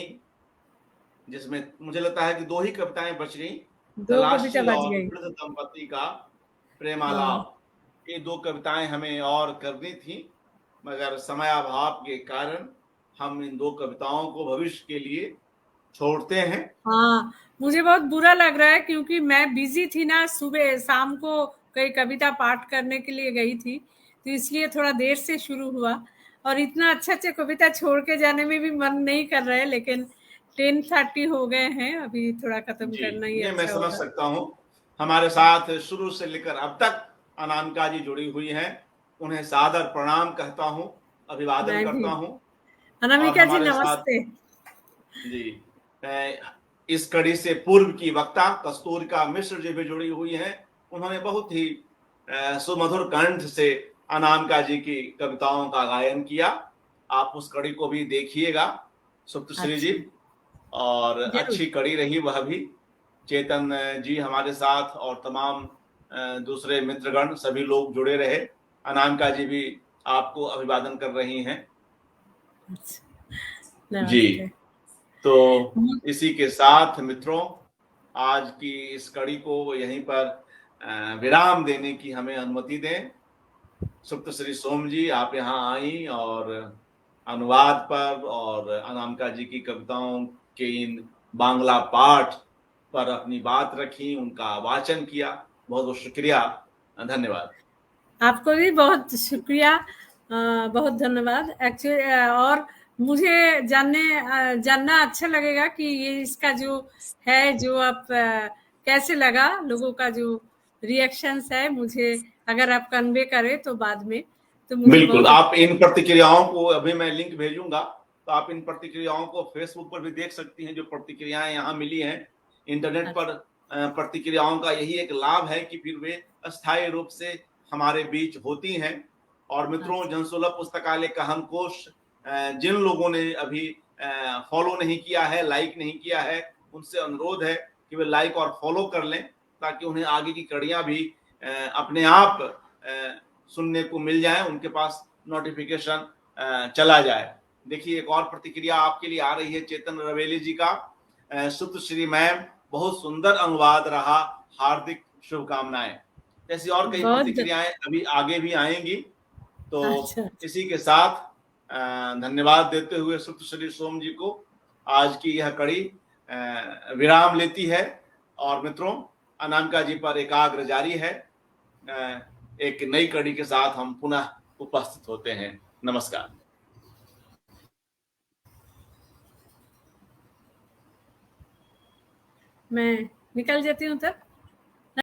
जिसमें मुझे लगता है कि 2 ही कविताएं बच गई। 2 कविता तलाशी बच और गई। वृद्ध दंपति का हाँ। प्रेमालाप, ये 2 कविताएं हमें और करनी थी, मगर समयाभाव के कारण हम इन 2 कविताओं को भविष्य के लिए छोड़ते हैं। हाँ, मुझे बहुत बुरा लग रहा है क्योंकि मैं बिजी थी ना, सुबह शाम को कई कविता पाठ करने के लिए गई थी, तो इसलिए थोड़ा देर से शुरू हुआ और इतना अच्छा कविता छोड़ के जाने में भी मन नहीं कर रहा है, लेकिन 10:30 हो गए हैं, अभी थोड़ा खत्म जी, करना ही ये मैं अच्छा समझ होगा। सकता हूँ। हमारे साथ शुरू से लेकर अब तक अनामिका जी जुड़ी हुई हैं, उन्हें सादर प्रणाम कहता हूँ, अभिवादन मैं भी। करता हूँ। और अनामिका जी हमारे साथ नमस्ते। जी, इस कड़ी से पूर्व की वक्ता कस्तूरिका मिश्र जी भी जुड़ी हुई हैं। उन्होंने बहुत ही सुमधुर कंठ से अनामिका जी की कविताओं का गायन किया। आप उस कड़ी को भी देखिएगा सप्तश्री जी, और जरूर। अच्छी कड़ी रही वह भी। चेतन जी हमारे साथ और तमाम दूसरे मित्रगण सभी लोग जुड़े रहे। अनामिका जी भी आपको अभिवादन कर रही हैं। जी, नमस्ते। तो इसी के साथ मित्रों, आज की इस कड़ी को यहीं पर विराम देने की हमें अनुमति दें। सप्तश्री सोम जी, आप यहाँ आई और अनुवाद पर और अनामिका जी की कविताओं के इन बांग्ला पाठ पर अपनी बात रखी, उनका वाचन किया। बहुत बहुत शुक्रिया, धन्यवाद। आपको भी बहुत शुक्रिया, बहुत धन्यवाद। एक्चुअली और मुझे जानना अच्छा लगेगा कि ये इसका जो है, जो आप कैसे लगा, लोगों का जो रिएक्शंस है, मुझे अगर आप कन्वे करें तो बाद में, तो मुझे बिल्कुल, बहुत आप इन प्रतिक्रियाओं को अभी मैं लिंक भेजूंगा, तो आप इन प्रतिक्रियाओं को फेसबुक पर भी देख सकती हैं। जो प्रतिक्रियाएं यहाँ मिली हैं इंटरनेट पर, प्रतिक्रियाओं का यही एक लाभ है कि फिर वे अस्थायी रूप से हमारे बीच होती हैं। और मित्रों, जनसुलभ पुस्तकालय कहन कोश जिन लोगों ने अभी फॉलो नहीं किया है, लाइक नहीं किया है, उनसे अनुरोध है कि वे लाइक और फॉलो कर लें, ताकि उन्हें आगे की कड़ियां भी अपने आप सुनने को मिल जाए, उनके पास नोटिफिकेशन चला जाए। देखिए, एक और प्रतिक्रिया आपके लिए आ रही है चेतन रवेली जी का। सप्तश्री मैम, बहुत सुंदर अनुवाद रहा, हार्दिक शुभकामनाएं। ऐसी और कई प्रतिक्रियाएं अभी आगे भी आएंगी। तो इसी के साथ धन्यवाद देते हुए सप्तश्री सोम जी को आज की यह कड़ी विराम लेती है। और मित्रों, अनामिका जी पर एकाग्र जारी है। एक नई कड़ी के साथ हम पुनः उपस्थित होते हैं। नमस्कार। मैं निकल जाती हूँ तब।